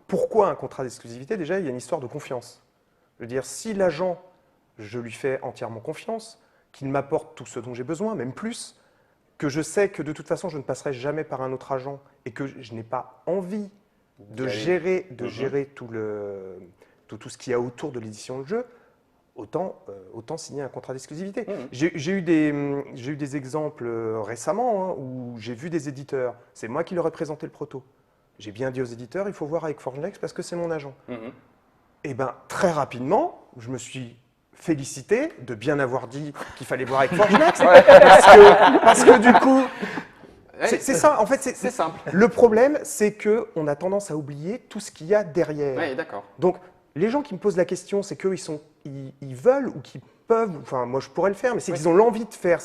Pourquoi un contrat d'exclusivité? Déjà, il y a une histoire de confiance. Je veux dire, si l'agent, je lui fais entièrement confiance, qu'il m'apporte tout ce dont j'ai besoin, même plus, que je sais que de toute façon, je ne passerai jamais par un autre agent et que je n'ai pas envie de gérer tout ce qu'il y a autour de l'édition de jeu, autant signer un contrat d'exclusivité. J'ai eu des exemples récemment, hein, où j'ai vu des éditeurs, c'est moi qui leur ai présenté le proto. J'ai bien dit aux éditeurs, il faut voir avec Forgenext parce que c'est mon agent. Et bien, très rapidement, je me suis félicité de bien avoir dit qu'il fallait voir avec Forgenext, parce que du coup, c'est ça, en fait, C'est simple. le problème, c'est qu'on a tendance à oublier tout ce qu'il y a derrière. Oui, d'accord. Donc, les gens qui me posent la question, c'est qu'eux, ils veulent ou qu'ils peuvent, enfin, moi je pourrais le faire, mais c'est qu'ils ont l'envie de faire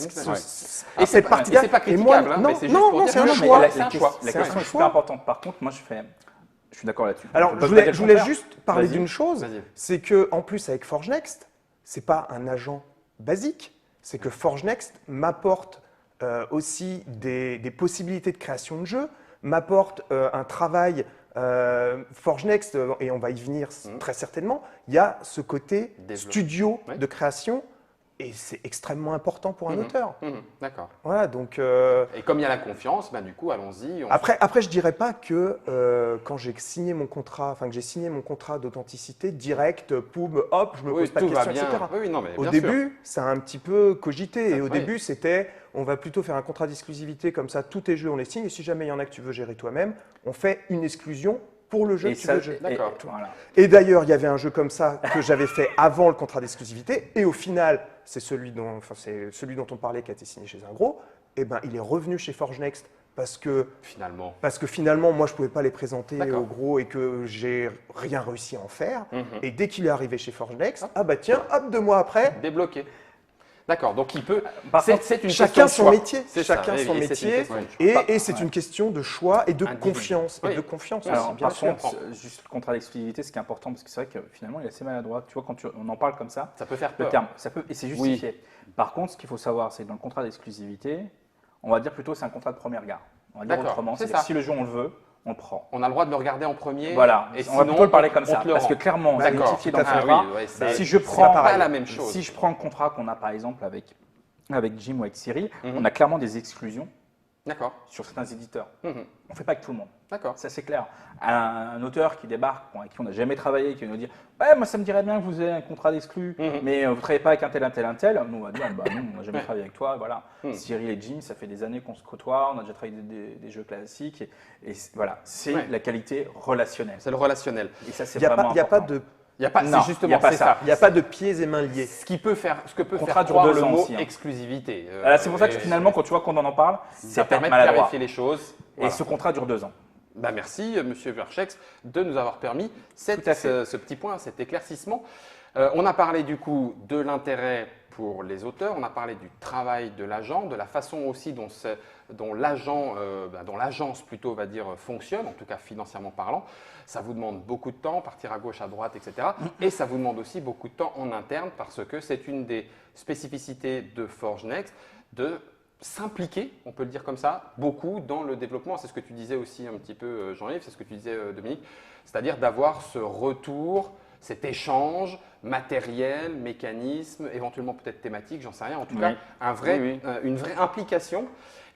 Et cette partie-là. c'est pas critiquable, hein, non, mais c'est juste non, pour non, dire c'est un que choix. la question La C'est un question est choix. super importante. Par contre, moi, je suis d'accord là-dessus. Alors, On je peut pas voulais, dire je voulais le contraire. juste parler Vas-y. d'une chose, Vas-y. c'est que en plus avec Forgenext, c'est pas un agent basique, c'est que Forgenext m'apporte aussi des possibilités de création de jeux, m'apporte un travail Forgenext, et on va y venir très certainement, il y a ce côté Développement. studio Ouais. de création, et c'est extrêmement important pour un auteur. D'accord. Voilà, donc... Et comme il y a la confiance, ben, du coup, allons-y. Après, je dirais pas que quand j'ai signé mon contrat, enfin que j'ai signé mon contrat d'authenticité direct, poum, hop, je me pose pas de tout va questions, bien. etc. Oui, non, mais Au bien sûr. début, ça a un petit peu cogité. Et au oui. début, c'était, on va plutôt faire un contrat d'exclusivité comme ça, tous tes jeux, on les signe. Et si jamais il y en a que tu veux gérer toi-même, on fait une exclusion pour le jeu que tu veux gérer. D'accord. Voilà. Et d'ailleurs, il y avait un jeu comme ça que j'avais fait avant le contrat d'exclusivité. Et au final, c'est celui dont on parlait qui a été signé chez un gros. Et ben, il est revenu chez Forgenext parce que finalement, moi, je ne pouvais pas les présenter D'accord. au gros et que j'ai rien réussi à en faire. Et dès qu'il est arrivé chez Forgenext, ah bah tiens, hop, 2 mois après, Débloqué. D'accord, donc il peut. Par contre, C'est une chacun question de son choix. métier. C'est ça, Chacun oui, son oui, c'est une métier. question de choix. Et c'est une question de choix et de Individu. confiance. Oui. Et de confiance Alors, aussi, bien par sûr. contre, juste le contrat d'exclusivité, ce qui est important, parce que c'est vrai que finalement, il est assez maladroit. Tu vois, quand on en parle comme ça, Ça peut faire le peur. terme, ça peut, et c'est justifié. Par contre, ce qu'il faut savoir, c'est que dans le contrat d'exclusivité, on va dire plutôt c'est un contrat de premier regard. On va dire D'accord, autrement, c'est c'est-à-dire ça. si le jeu on le veut, on le prend. On a le droit de le regarder en premier. Voilà, Et on sinon, va plutôt le parler comme on ça, te le parce rend. que clairement, c'est D'accord, identifié dans le Ah contrat. oui, ouais, c'est- Si je c'est prends, pas la même chose. si je prends le contrat qu'on a par exemple avec Jim ou avec Cyril, on a clairement des exclusions D'accord. sur certains éditeurs. Mhm. On ne fait pas avec tout le monde. D'accord. Ça, c'est clair. Un auteur qui débarque, avec qui on n'a jamais travaillé, qui va nous dire ouais, moi, ça me dirait bien que vous ayez un contrat d'exclus, mais vous ne travaillez pas avec un tel. Nous, on va dire bah, non, on n'a jamais travaillé avec toi. Voilà. Cyril et Jim, ça fait des années qu'on se côtoie, on a déjà travaillé des jeux classiques. Et voilà, c'est Ouais. la qualité relationnelle. C'est le relationnel. Et ça, c'est Il n'y vraiment a pas important. de Il y a pas. Non, C'est justement il y a pas c'est ça. Il n'y a pas de pieds et mains liés. Ce que peut faire Contrat dure croire 2 le ans mot aussi, hein. exclusivité. C'est pour ça que finalement, quand tu vois qu'on en parle, ça c'est permet peut-être de maladroit. clarifier les choses. Et Voilà. ce contrat dure 2 ans. Bah merci, Monsieur Verchex, de nous avoir permis Tout à fait. ce petit point, cet éclaircissement. On a parlé du coup de l'intérêt pour les auteurs, on a parlé du travail de l'agent, de la façon aussi dont l'agence plutôt va dire fonctionne, en tout cas financièrement parlant. Ça vous demande beaucoup de temps, partir à gauche, à droite, etc. Et ça vous demande aussi beaucoup de temps en interne parce que c'est une des spécificités de Forgenext de s'impliquer, on peut le dire comme ça, beaucoup dans le développement. C'est ce que tu disais aussi un petit peu, Jean-Yves, c'est ce que tu disais, Dominique, c'est-à-dire d'avoir ce retour, cet échange matériel, mécanisme, éventuellement peut-être thématique, j'en sais rien, en tout Oui. cas une vraie implication.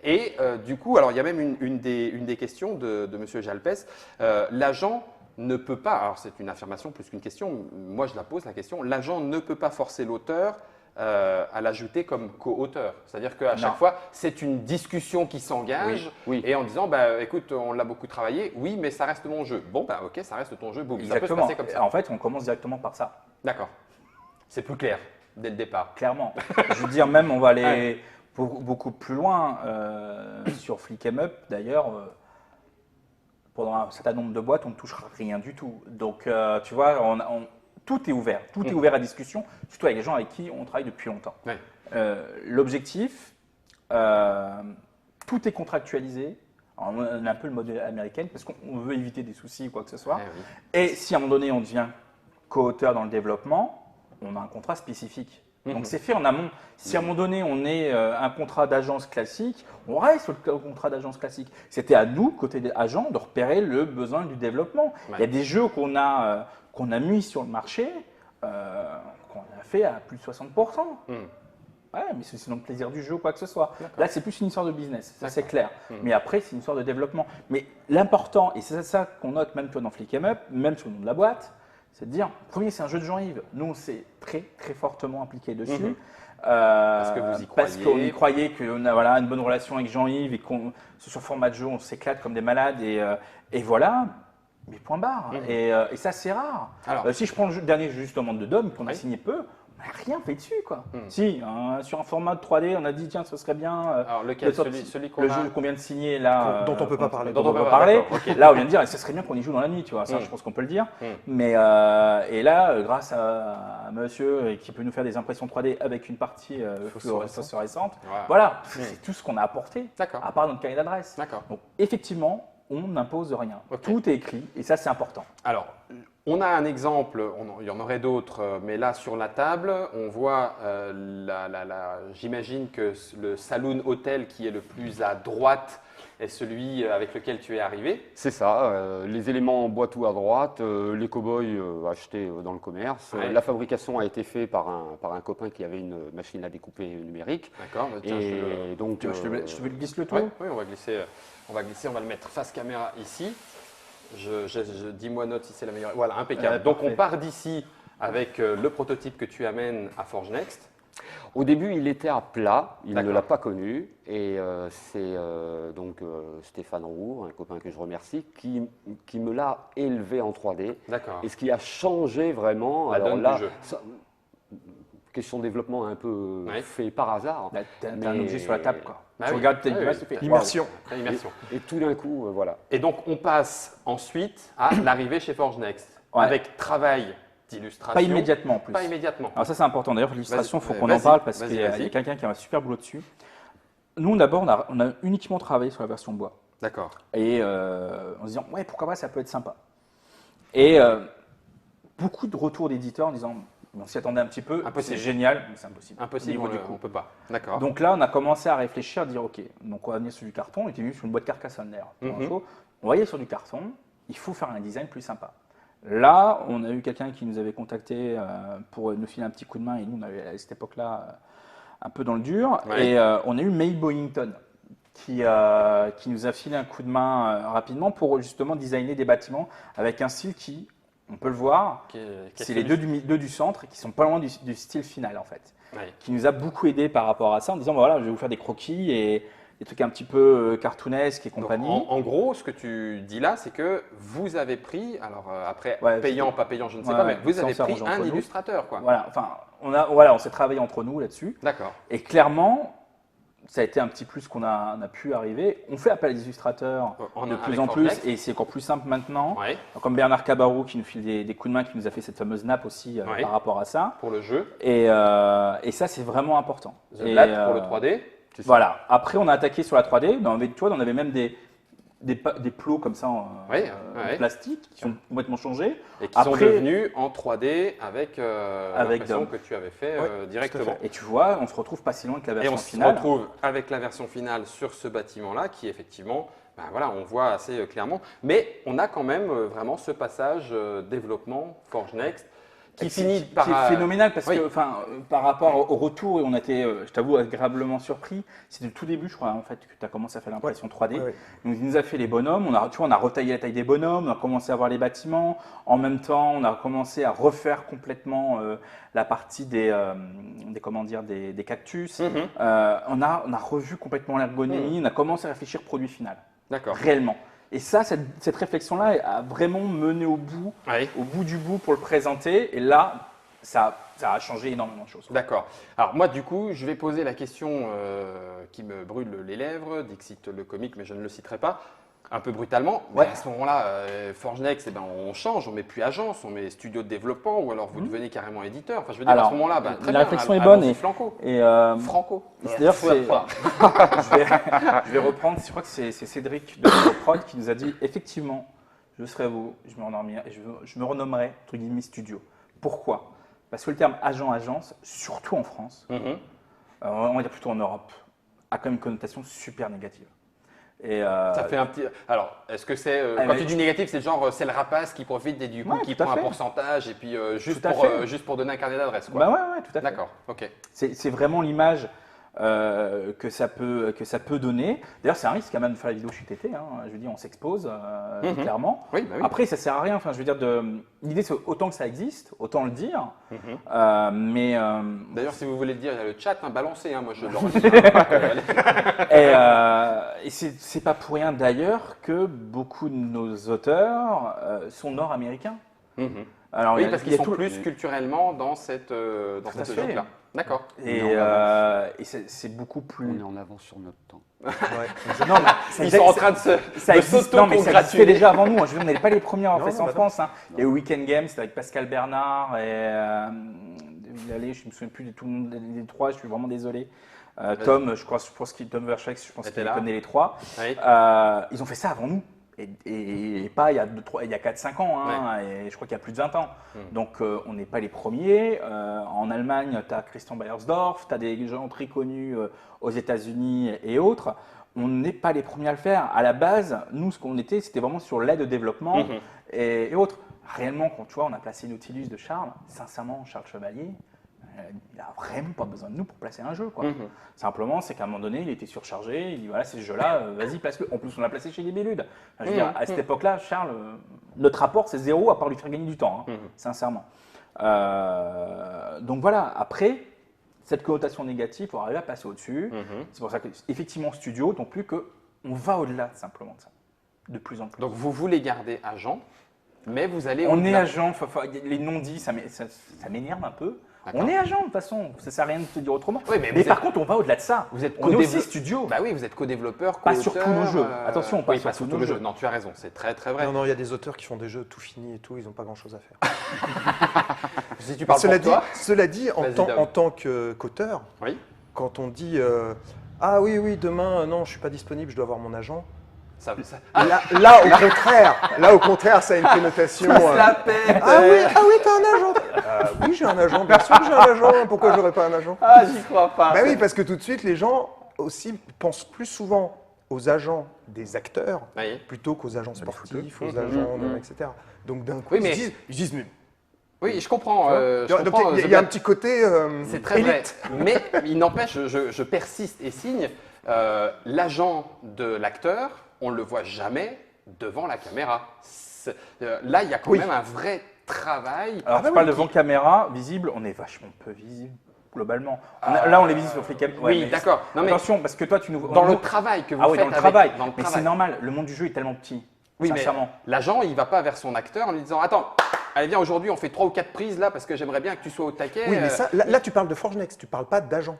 Et du coup, alors il y a même une des questions de M. Jalpes, l'agent ne peut pas, alors c'est une affirmation plus qu'une question, moi je la pose la question, l'agent ne peut pas forcer l'auteur à l'ajouter comme co-auteur. C'est-à-dire qu'à chaque fois, c'est une discussion qui s'engage Oui, oui. et en disant, bah, écoute, on l'a beaucoup travaillé, oui, mais ça reste mon jeu. Bon, bah, ok, ça reste ton jeu, boum. Ça peut se Exactement. passer comme ça. En fait, on commence directement par ça. D'accord. C'est plus clair dès le départ. Clairement. Je veux dire, même, on va aller Ouais. beaucoup plus loin. Sur Flick 'em Up, d'ailleurs, pendant un certain nombre de boîtes, on ne touchera rien du tout. Donc, tu vois, tout est ouvert. Tout est ouvert à discussion, surtout avec les gens avec qui on travaille depuis longtemps. Ouais. L'objectif, tout est contractualisé. Alors, on a un peu le mode américain parce qu'on veut éviter des soucis ou quoi que ce soit. Ouais, oui. Et si à un moment donné, on devient co-auteur dans le développement, on a un contrat spécifique. Donc c'est fait en amont. Si à un moment donné, on est un contrat d'agence classique, on reste sur le contrat d'agence classique. C'était à nous, côté des agents, de repérer le besoin du développement. Ouais. Il y a des jeux qu'on a mis sur le marché, qu'on a fait à plus de 60%. Ouais, mais c'est dans le plaisir du jeu ou quoi que ce soit. D'accord. Là, c'est plus une histoire de business, ça c'est clair. Mhm. Mais après, c'est une histoire de développement. Mais l'important, et c'est ça qu'on note même toi dans Flick 'em Up, même sur le nom de la boîte, c'est de dire, premier, c'est un jeu de Jean-Yves. Nous, on s'est très, très fortement impliqué dessus. Mhm. Parce que vous y Parce croyez. qu'on y croyait qu'on a voilà, une bonne relation avec Jean-Yves et qu'on, sur format de jeu, on s'éclate comme des malades. Et voilà, mais point barre. Mhm. Et ça, c'est rare. Alors, Si je prends le dernier jeu justement de Dom, qu'on a Oui. signé peu, on n'a rien fait dessus. Quoi. Mhm. Si, sur un format de 3D, on a dit, tiens, ce serait bien. alors lequel? de sortie- Celui qu'on le a. jeu qu'on vient de signer là, Dont on peut pas parler. dont Dont on on peut peut pas parler. d'accord, ok. Là, on vient de dire, ce serait bien qu'on y joue dans la nuit, tu vois. Ça, Mm. je pense qu'on peut le dire. Mm. Mais et là, grâce à monsieur qui peut nous faire des impressions 3D avec une partie phosphorescente, voilà, c'est tout ce qu'on a apporté, D'accord. à part notre carnet d'adresse. D'accord. Donc, effectivement, on n'impose rien. Ok. Tout est écrit et ça, c'est important. Alors, on a un exemple, il y en aurait d'autres, mais là sur la table, on voit, j'imagine que le saloon hôtel qui est le plus à droite est celui avec lequel tu es arrivé. C'est ça, les éléments en bois tout à droite, les cow-boys achetés dans le commerce. Ouais. La fabrication a été faite par un copain qui avait une machine à découper numérique. D'accord. Tiens, Et donc, Je te glisse le tout. Ouais, oui, on va glisser, on va le mettre face caméra ici. Dis-moi note si c'est la meilleure. Voilà, impeccable. Donc parfait. on part d'ici avec le prototype que tu amènes à Forge Next. au début, il était à plat, il ne D'accord. l'a pas connu. Et c'est donc Stéphane Roux, un copain que je remercie, qui me l'a élevé en 3D. D'accord. Et ce qui a changé vraiment, La alors donne là, du jeu. question de développement un peu Ouais. fait par hasard. Là, t'as un Mais- objet sur la table, quoi. Bah tu oui. regardes, t'as une Ah oui, image, oui. tu fais Immersion. La immersion. Et tout d'un coup, voilà. Et donc on passe ensuite à l'arrivée chez Forge Next Ouais. avec travail d'illustration. Pas immédiatement en plus. Pas immédiatement. Alors ça c'est important. D'ailleurs l'illustration, il faut Vas-y, qu'on en vas-y, parle parce vas-y, qu'il y a vas-y. quelqu'un qui a un super boulot dessus. Nous d'abord on a uniquement travaillé sur la version bois D'accord. et en se disant ouais pourquoi pas ça peut être sympa. Et beaucoup de retours d'éditeurs en disant on s'y attendait un petit peu, Impossible. c'est génial, mais c'est impossible. Impossible, Au niveau du on coût. peut pas. D'accord. Donc là on a commencé à réfléchir, à dire ok donc on va venir sur du carton. On était venu sur une boîte Carcassonne d'ailleurs. pour Mhm. info. On voyait sur du carton, il faut faire un design plus sympa. Là, on a eu quelqu'un qui nous avait contacté pour nous filer un petit coup de main et nous, on avait à cette époque-là un peu dans le dur. Ouais. Et on a eu May Boyington qui nous a filé un coup de main rapidement pour justement designer des bâtiments avec un style qui, on peut le voir, c'est les deux du centre qui sont pas loin du style final en fait. Ouais. Qui nous a beaucoup aidé par rapport à ça en disant bah, voilà, je vais vous faire des croquis et des trucs un petit peu cartoonesques et Donc, compagnie. en gros, ce que tu dis là, c'est que vous avez pris, alors après, Ouais, payant, pas payant, je ne sais Ouais, pas, mais ouais, vous ça, on avez s'est pris arrangé un entre nous. illustrateur, quoi. Voilà, enfin, on s'est travaillé entre nous là-dessus. D'accord. Et clairement, ça a été un petit plus qu'on a pu arriver. On fait appel à des illustrateurs de Avec plus en Forge plus Next. et c'est encore plus simple maintenant. Ouais, Comme Bernard Cabarou qui nous file des coups de main, qui nous a fait cette fameuse nappe aussi Ouais. par rapport à ça. pour le jeu. Et ça, c'est vraiment important. The Et, Blatt pour le 3D. C'est ça. Voilà. Après, on a attaqué sur la 3D. Tu vois, on avait même des plots comme ça en Ouais, en ouais. plastique qui sont complètement changés. Et qui sont Après- devenus en 3D avec l'impression Dom. que tu avais fait Ouais, directement. Et tu vois, on se retrouve pas si loin que la Et version on se finale. retrouve avec la version finale sur ce bâtiment-là qui effectivement, ben voilà, on voit assez clairement. Mais on a quand même vraiment ce passage développement Forge Next qui finit par... qui est phénoménal parce oui. que par rapport au retour, et on était, je t'avoue, agréablement surpris. C'était le tout début, je crois, en fait, que tu as commencé à faire l'impression 3D. Ouais, ouais. Donc, il nous a fait les bonhommes, on a retaillé la taille des bonhommes, on a commencé à voir les bâtiments. En même temps, on a commencé à refaire complètement la partie des cactus. Mhm. On a revu complètement l'ergonomie, on a commencé à réfléchir produit final, D'accord. réellement. Et ça, cette réflexion-là a vraiment mené au bout du bout pour le présenter. Et là, ça a changé énormément de choses. D'accord. Alors moi, du coup, je vais poser la question qui me brûle les lèvres, Dixit le comique, mais je ne le citerai pas, un peu brutalement. Ouais. Mais à ce moment-là, Forge Next, eh ben, on change, on met plus agence, on met studio de développement, ou alors vous devenez carrément éditeur. Enfin, je veux dire, à Alors, ce moment-là, ben, très la bien, réflexion est bonne allons-y et- Franco. Et Franco. d'ailleurs, je vais reprendre, je crois que c'est Cédric de Prod qui nous a dit effectivement, je serai vous, je me renommerai entre guillemets studio. Pourquoi? Parce que le terme agent-agence, surtout en France, Mhm. on va dire plutôt en Europe, a quand même une connotation super négative. Et, Ça fait un petit. Alors, est-ce que c'est. Ah, Quand mais- tu dis négatif, c'est genre c'est le rapace qui profite et du coup Ouais, qui tout à prend un fait. pourcentage et puis Tout à fait. juste pour donner un carnet d'adresse, quoi. bah ouais, tout à fait. D'accord, ok. C'est vraiment l'image que ça peut donner. D'ailleurs, c'est un risque quand même de faire la vidéo chez TT. Hein. Je veux dire, on s'expose clairement. Oui, bah oui. Après, ça sert à rien. Enfin, je veux dire, l'idée, c'est autant que ça existe, autant le dire. Mais D'ailleurs, si vous voulez le dire, il y a le chat, hein, balancez, hein, moi je le et c'est pas pour rien d'ailleurs que beaucoup de nos auteurs sont nord-américains. Alors, Oui, il y a- parce il y qu'ils a sont tout- plus culturellement dans cette à fait. logique-là. D'accord. Et c'est beaucoup On plus. est en avance sur notre temps. Ouais. Non, mais ça Ils sont en train de ça de existe, non, mais ça existait s'auto-congratuler. déjà avant nous. Je veux dire, on n'était pas les premiers à avoir Non, fait ça non, en bah France. Hein. Il y a eu Weekend Games, c'était avec Pascal Bernard et Villalé, je ne me souviens plus de tout le monde des trois, je suis vraiment désolé. Tom, je pense qu'il Tom Verschex, je pense Était qu'il là. connaît les trois. Oui. Ils ont fait ça avant nous. Et pas il y a 4-5 ans, hein, et je crois qu'il y a plus de 20 ans. Donc on n'est pas les premiers. En Allemagne, tu as Christian Bayersdorf, tu as des gens très connus aux États-Unis et autres. On n'est pas les premiers à le faire. À la base, nous, ce qu'on était, c'était vraiment sur l'aide au développement et autres. Réellement, quand tu vois, on a placé Nautilus de Charles, sincèrement, Charles Chevalier, il n'a vraiment pas besoin de nous pour placer un jeu. Quoi. Simplement, c'est qu'à un moment donné, il était surchargé. Il dit voilà, c'est ce jeu-là, vas-y, place-le. En plus, on l'a placé chez Libellude. Enfin, je veux dire, à cette époque-là, Charles, notre rapport, c'est zéro, à part lui faire gagner du temps, hein, sincèrement. Donc voilà, après, cette connotation négative, il faut arriver à passer au-dessus. C'est pour ça qu'effectivement, studio, non plus qu'on va au-delà simplement de ça, de plus en plus. Donc vous voulez garder agent, mais vous allez On est au-delà. agent, les non-dits, ça m'énerve un peu. D'accord. On est agent de toute façon, ça sert à rien de te dire autrement. Oui, mais mais vous par êtes- contre, on va au-delà de ça. Vous êtes on est aussi co-développeur. studio. Bah oui, vous êtes co-développeur, Pas sur co-auteur, tous nos jeux. Attention, pas oui, sur pas sur tous tous nos les jeux. jeux. Non, tu as raison, c'est très très vrai. Non, il y a des auteurs qui font des jeux tout finis et tout, ils n'ont pas grand-chose à faire. Si tu parles Cela pour toi, dit, Vas-y, Dom. en tant qu'auteur, oui. quand on dit ah oui, demain, non, je suis pas disponible, je dois voir mon agent. Ça, Là, au contraire, ça a une connotation. la pète. Ah oui, t'as un agent. Oui, j'ai un agent, bien sûr que j'ai un agent. Pourquoi j'aurais pas un agent? Ah, j'y crois pas. Bah oui, parce que tout de suite, les gens aussi pensent plus souvent aux agents des acteurs Oui. plutôt qu'aux agents sportifs, aux Mhm, agents, mhm. etc. Donc d'un coup, Oui, mais- ils se disent mais Oui, je comprends. tu vois, je donc, comprends, il y a un petit côté C'est très vrai. élite. Mais il n'empêche, je persiste et signe, l'agent de l'acteur, on ne le voit jamais devant la caméra. Là, il y a quand Oui. même un vrai travail. Alors, tu parles devant caméra, visible, on est vachement peu visible, globalement. Là, on est visible sur Flickr. Oui, d'accord. Non, mais Attention, parce que toi, tu nous dans le travail que vous Ah oui, faites dans le avec- travail. dans le Mais travail. c'est normal, le monde du jeu est tellement petit. Oui, mais sincèrement. l'agent, il ne va pas vers son acteur en lui disant « Attends, allez viens, aujourd'hui, on fait 3 ou 4 prises là parce que j'aimerais bien que tu sois au taquet. Oui, mais ça, là, tu parles de Forgenext, tu parles pas d'agent.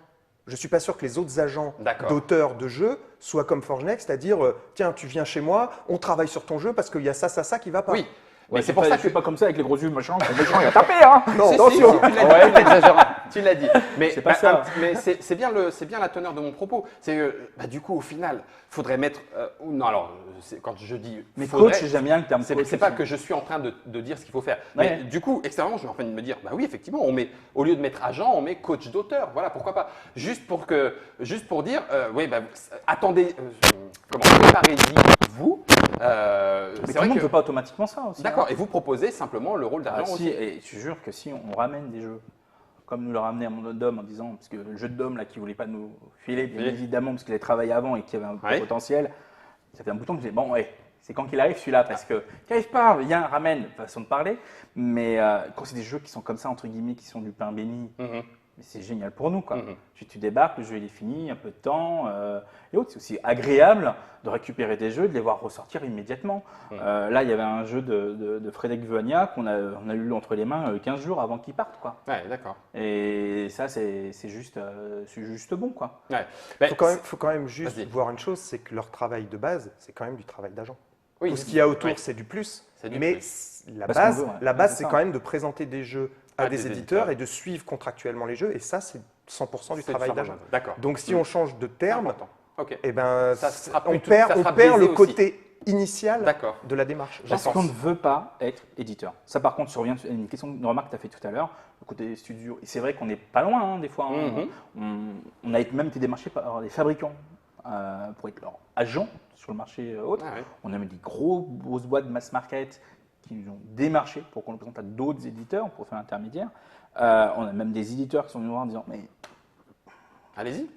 Je suis pas sûr que les autres agents D'accord. d'auteurs de jeux soient comme Forgenext, c'est-à-dire tiens, tu viens chez moi, on travaille sur ton jeu parce qu'il y a ça qui va pas. Oui, mais Ouais, c'est pour ça je que… suis pas comme ça avec les gros yeux, machin. Le méchant, il a tapé, hein. Non, Si, attention. si, tu l'as dit, tu l'exagères. Tu l'as dit. Mais C'est pas ça. mais c'est bien la teneur de mon propos. C'est du coup, au final, faudrait mettre… non, alors, quand je dis… Mais faudrait, coach, j'aime bien le terme coach. c'est pas que je suis en train de dire ce qu'il faut faire. Ouais. Mais du coup, extérieurement, je suis en train de me dire, bah oui, effectivement, on met, au lieu de mettre agent, on met coach d'auteur. Voilà, pourquoi pas. Juste pour dire, oui, bah, attendez, préparez-y, vous. Mais C'est tout le vrai monde ne que… veut pas automatiquement ça aussi. D'accord, hein. et vous proposez simplement le rôle Ah, d'agent si, aussi. et je te jure que si on ramène des jeux, comme nous l'a ramené à mon Dom en disant, parce que le jeu de Dom là, qui voulait pas nous filer, bien Oui. évidemment, parce qu'il avait travaillé avant et qu'il y avait un Oui. potentiel, ça fait un bouton que j'ai dit, bon, ouais, c'est quand qu'il arrive celui-là, parce que qu'il arrive pas, viens, ramène, façon de parler, mais quand c'est des jeux qui sont comme ça, entre guillemets, qui sont du pain béni, Mhm. mais c'est génial pour nous, quoi. Mhm. Tu débarques, le jeu il est fini, un peu de temps, et autres. C'est aussi agréable de récupérer des jeux, de les voir ressortir immédiatement. Là, il y avait un jeu de Frédéric Vuagna qu'on on a eu entre les mains 15 jours avant qu'il parte, quoi. Ouais, d'accord. Et ça, c'est juste bon, quoi. Ouais. Ben, Faut quand même juste Vas-y. voir une chose, c'est que leur travail de base, c'est quand même du travail d'agent. oui, Tout ce qu'il y a autour, oui. c'est du plus. C'est du mais plus. la Parce qu'on base, veut, ouais. la base, Ouais, c'est c'est ça. quand même de présenter des jeux à À des des éditeurs éditeurs. et de suivre contractuellement les jeux. Et ça, c'est 100% du C'est travail ça, d'agent. D'accord. Donc si on change de terme, Important. Ok. eh ben, Ça sera on plutôt- perd, ça sera on perd biaisé le aussi. côté initial D'accord. de la démarche. Je Parce pense. qu'on ne veut pas être éditeur. Ça, par contre, ça revient à une remarque que tu as fait tout à l'heure, le côté studio. Et c'est vrai qu'on n'est pas loin, hein, des fois. Hein. Mhm. On a même été démarché par des fabricants pour être leur agent sur le marché autre. Ah ouais. On a même des grosses boîtes de mass market qui nous ont démarché pour qu'on le présente à d'autres éditeurs pour faire l'intermédiaire. On a même des éditeurs qui sont venus nous voir en disant mais Allez-y.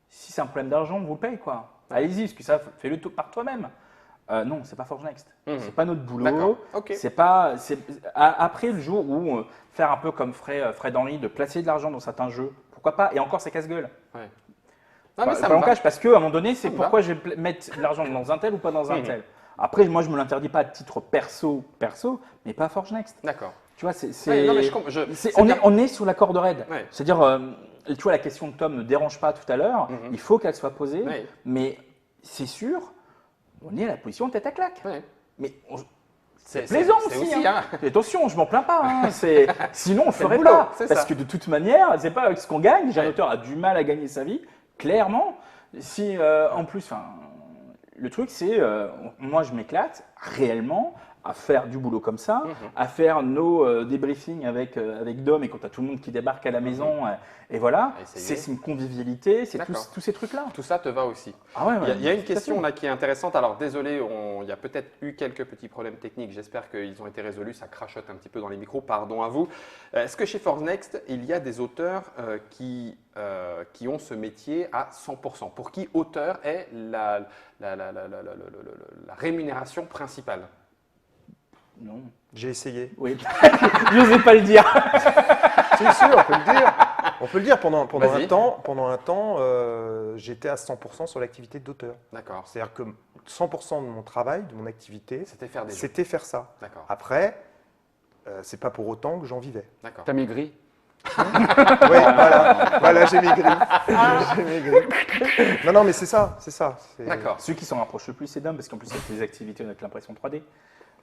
si c'est un problème d'argent, on vous le paye quoi. Allez-y, parce que ça, fais-le tout par toi-même. Non, c'est pas Forge Next. C'est pas notre boulot. D'accord. Ok. C'est pas. Après le jour où faire un peu comme Fred Henry, de placer de l'argent dans certains jeux, pourquoi pas. Et encore, c'est casse-gueule. Ouais. Non, mais ça Pas me en va. cache parce que à un moment donné, c'est me pourquoi je vais mettre de l'argent dans un tel ou pas dans un tel. Après, moi, je me l'interdis pas à titre perso, mais pas Forge Next. D'accord. Tu vois, c'est. Ouais, non, mais On est sur la corde raide. Ouais. C'est-à-dire, tu vois, la question de Tom ne dérange pas tout à l'heure. Il faut qu'elle soit posée. Ouais. Mais c'est sûr, on est à la position tête à claque. Ouais. Mais C'est plaisant c'est aussi. hein. Attention, je m'en plains pas. Sinon, on ne C'est le ferait boulot, pas. c'est Parce ça. que de toute manière, c'est pas avec ce qu'on gagne. Déjà, Ouais. l'auteur a du mal à gagner sa vie, clairement. Si en plus, le truc, c'est moi, je m'éclate réellement à faire du boulot comme ça, à faire nos débriefings avec Dom et quand tu as tout le monde qui débarque à la maison. Et voilà, À essayer. c'est une convivialité, c'est D'accord. tous ces trucs-là. Tout ça te va aussi. Ah ouais, Il y a une tout à question fait. là qui est intéressante. Alors désolé, il y a peut-être eu quelques petits problèmes techniques. J'espère qu'ils ont été résolus. Ça crachote un petit peu dans les micros. Pardon à vous. Est-ce que chez Forge Next, il y a des auteurs qui ont ce métier à 100%? Pour qui auteur est la rémunération principale? Non. J'ai essayé. Oui. Je n'osais pas le dire. Si, si, on peut le dire. On peut le dire. Pendant Vas-y. un temps, j'étais à 100% sur l'activité d'auteur. D'accord. C'est-à-dire que 100% de mon travail, de mon activité, C'était faire des jeux. c'était faire ça. D'accord. Après, c'est pas pour autant que j'en vivais. D'accord. T'as maigri? Oui, voilà, j'ai maigri. J'ai maigri. Non, mais c'est ça. C'est- D'accord. Ceux qui s'en rapprochent le plus, c'est Dom, parce qu'en plus, il y a des activités avec l'impression 3D.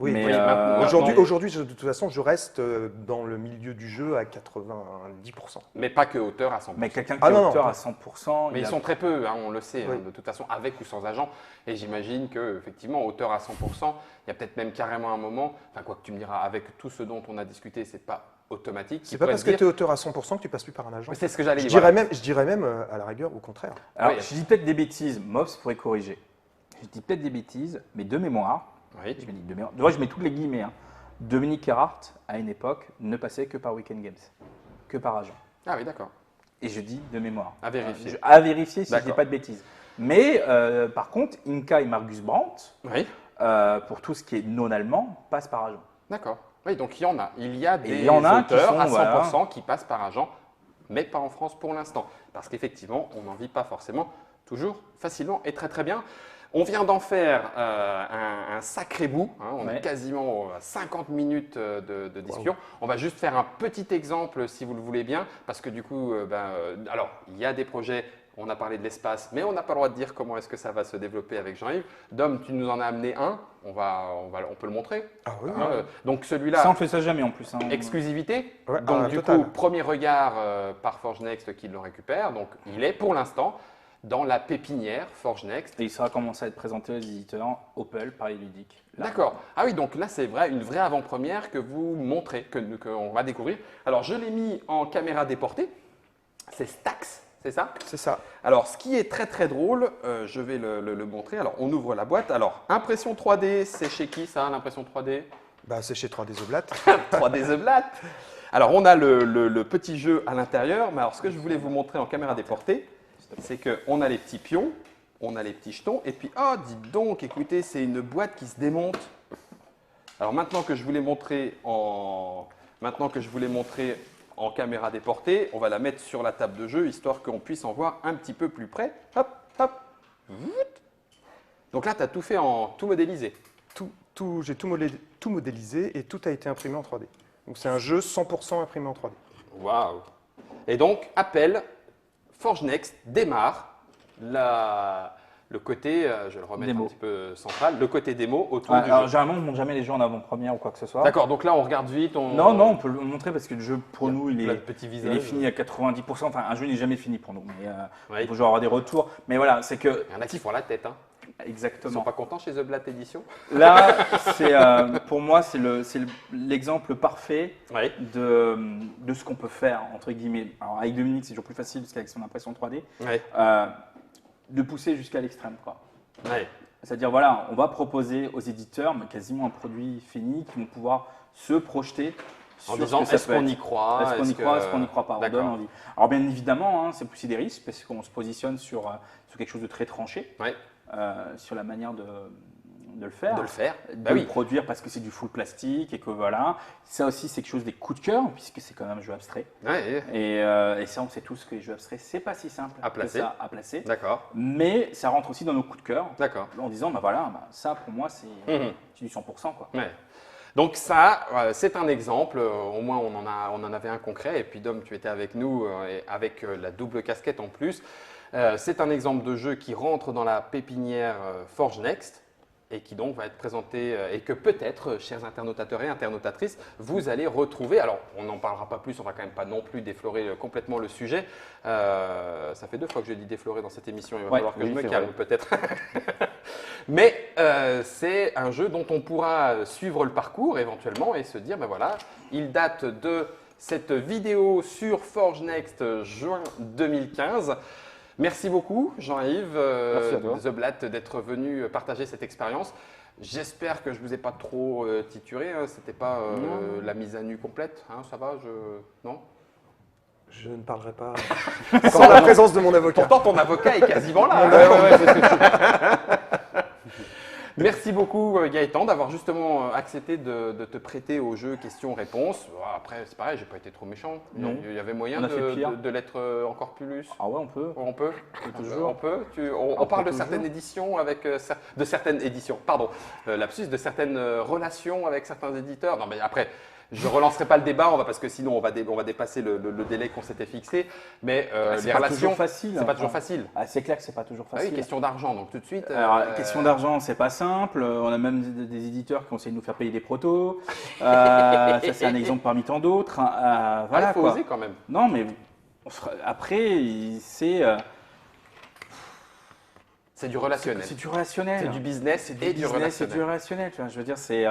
Oui, Mais, oui. maintenant, Aujourd'hui, de toute façon, je reste dans le milieu du jeu à 90%. Mais pas que auteur à 100%. Mais quelqu'un qui Ah est non, non, auteur pas- à 100%, Mais il ils a- sont très peu, hein, on le sait, Oui. de toute façon, avec ou sans agent. Et j'imagine que effectivement, auteur à 100%, il y a peut-être même carrément un moment, enfin quoi que tu me diras, avec tout ce dont on a discuté, c'est pas automatique. C'est pas parce que tu es auteur à 100% que tu passes plus par un agent. C'est ce que j'allais Je dire. dirais même, à la rigueur, au contraire. Alors, Oui. je dis peut-être des bêtises, Mobs pourrait corriger. Je dis peut-être des bêtises, mais de mémoire, Oui. je me dis de mémoire, moi je mets tous les guillemets, hein. Dominique Erhardt, à une époque, ne passait que par Weekend Games, que par agent. Ah oui, d'accord. Et je dis de mémoire. À vérifier. À vérifier si je dis D'accord. pas de bêtises. Mais par contre, Inka et Margus Brandt, Oui, pour tout ce qui est non-allemand, passent par agent. d'accord. Oui, donc il y en a. Il y a des il y en a qui auteurs sont, à 100% voilà. qui passent par agent, mais pas en France pour l'instant. Parce qu'effectivement, on n'en vit pas forcément toujours facilement et très très bien. On vient d'en faire un sacré bout. Hein. On est Ouais. quasiment à 50 minutes de discussion. On va juste faire un petit exemple, si vous le voulez bien, parce que du coup, alors, il y a des projets. On a parlé de l'espace, mais on n'a pas le droit de dire comment est-ce que ça va se développer avec Jean-Yves. Dom, tu nous en as amené un. On peut le montrer. Ah oui, Hein, donc Ça, celui-là, on fait ça jamais en plus. Hein. exclusivité. Ouais, Donc du total. coup, premier regard par Forge Next qui le récupère. Donc il est pour l'instant dans la pépinière Forge Next. Et il sera commencé à être présenté aux éditeurs Opel, Paris Ludique. Là. D'accord. Ah oui, donc là c'est vrai, une vraie avant-première que vous montrez, qu'on va découvrir. Alors je l'ai mis en caméra déportée. C'est Stax, c'est ça? C'est ça. Alors, ce qui est très très drôle, je vais le montrer. Alors, on ouvre la boîte. Alors, impression 3D, c'est chez qui ça, l'impression 3D? Bah, c'est chez 3D Zoblat. 3D The Blat. Alors, on a le petit jeu à l'intérieur. Mais alors, ce que je voulais vous montrer en caméra déportée, c'est qu'on a les petits pions, on a les petits jetons. Et puis, oh, dites donc, écoutez, c'est une boîte qui se démonte. Alors, maintenant que je vous l'ai montré en caméra déportée, on va la mettre sur la table de jeu, histoire qu'on puisse en voir un petit peu plus près. Hop, hop. Donc là, tu as tout fait tout modélisé. J'ai tout modélisé et tout a été imprimé en 3D. Donc c'est un jeu 100% imprimé en 3D. Waouh! Et donc, appel, Forge Next démarre le côté, je vais le remettre Démo. un petit peu central, le côté démo autour Ouais, du alors, jeu. généralement, on ne montre jamais les jeux en avant-première ou quoi que ce soit. D'accord, donc là, on regarde vite. Non, on peut le montrer parce que le jeu, pour nous, il plein de est, petits il est visages. fini à 90%. Enfin, un jeu n'est jamais fini pour nous. Mais Oui. il faut toujours avoir des retours. Mais voilà, c'est que. Il y en a qui font la tête. Hein. Ils sont Exactement. pas contents chez The Blat Edition? Là, pour moi, c'est l'exemple parfait Oui. de ce qu'on peut faire, entre guillemets. Alors, avec Dominique, c'est toujours plus facile parce qu'avec son impression 3D. Oui. de pousser jusqu'à l'extrême, quoi. Ouais. C'est-à-dire, voilà, on va proposer aux éditeurs mais quasiment un produit fini qui vont pouvoir se projeter En sur disant, ce que ça est-ce peut qu'on être. y croit? Est-ce qu'on y croit, est-ce qu'on n'y croit pas? On D'accord. donne envie. Alors bien évidemment, hein, c'est pousser des risques parce qu'on se positionne sur quelque chose de très tranché, Ouais, sur la manière de le faire. de le faire. De Bah le oui. produire parce que c'est du full plastique et que voilà. Ça aussi, c'est quelque chose des coups de cœur puisque c'est quand même un jeu abstrait. Ouais, Et ça, on sait tous que les jeux abstraits, c'est pas si simple À que placer. ça à placer. d'accord, Mais ça rentre aussi dans nos coups de cœur d'accord. en disant, bah voilà, bah, ça pour moi, c'est du 100%, quoi. Ouais. Donc ça, c'est un exemple, au moins on en avait un concret, et puis Dom, tu étais avec nous, et avec la double casquette en plus. C'est un exemple de jeu qui rentre dans la pépinière Forge Next, et qui donc va être présenté, et que peut-être, chers internautateurs et internautatrices, vous allez retrouver. Alors, on n'en parlera pas plus, on va quand même pas non plus déflorer complètement le sujet. Ça fait 2 fois que je dis déflorer dans cette émission, il va Ouais, falloir que oui, je me c'est calme vrai. peut-être. Mais c'est un jeu dont on pourra suivre le parcours éventuellement et se dire, ben voilà, il date de cette vidéo sur Forge Next juin 2015. Merci beaucoup Jean-Yves Merci à toi. The Blatt d'être venu partager cette expérience. J'espère que je ne vous ai pas trop tituré, hein. C'était pas la mise à nu complète, hein, ça va non. Je ne parlerai pas sans la présence de mon avocat. Pourtant ton avocat est quasiment là. hein. Ouais, c'est ce que Merci beaucoup Gaëtan d'avoir justement accepté de te prêter au jeu questions-réponses. Après c'est pareil, j'ai pas été trop méchant. Non. Il y avait moyen On a fait pire. de l'être encore plus. Ah ouais, on peut. On peut toujours. On peut on On parle peut de certaines toujours. éditions avec de certaines éditions, pardon, lapsus, de certaines relations avec certains éditeurs. Non mais après, je relancerai pas le débat, parce que sinon on va dépasser le délai qu'on s'était fixé. Mais C'est les pas relations, toujours facile. c'est pas hein. toujours facile. Ah, c'est clair que c'est pas toujours Ah oui, facile. question d'argent, donc tout de suite. Alors, question d'argent, c'est pas simple. On a même des éditeurs qui ont essayé de nous faire payer des protos. Ça, c'est un exemple parmi tant d'autres. Voilà, il faut quoi. oser quand même. Non, mais après, c'est C'est du relationnel. c'est du relationnel. C'est du business C'est et du business et du relationnel. relationnel. Tu vois, je veux dire, c'est.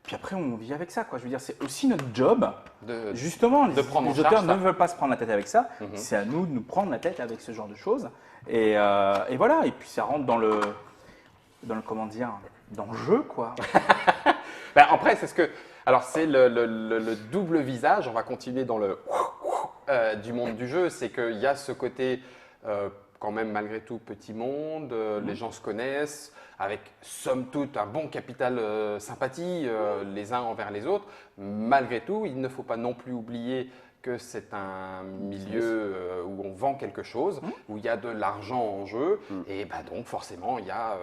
Puis après, on vit avec ça, quoi. Je veux dire, c'est aussi notre job. Justement, de prendre en les auteurs charge ça. ne veulent pas se prendre la tête avec ça. Mhm. C'est à nous de nous prendre la tête avec ce genre de choses. Et voilà. Et puis ça rentre dans le comment dire, dans le jeu, quoi. Ben, après, c'est ce que. Alors, c'est le double visage. On va continuer dans le du monde du jeu. C'est qu'il y a ce côté, quand même, malgré tout, petit monde. Les gens se connaissent, avec somme toute un bon capital sympathie les uns envers les autres. Malgré tout, il ne faut pas non plus oublier que c'est un milieu où on vend quelque chose, où il y a de l'argent en jeu, et bah donc forcément il y a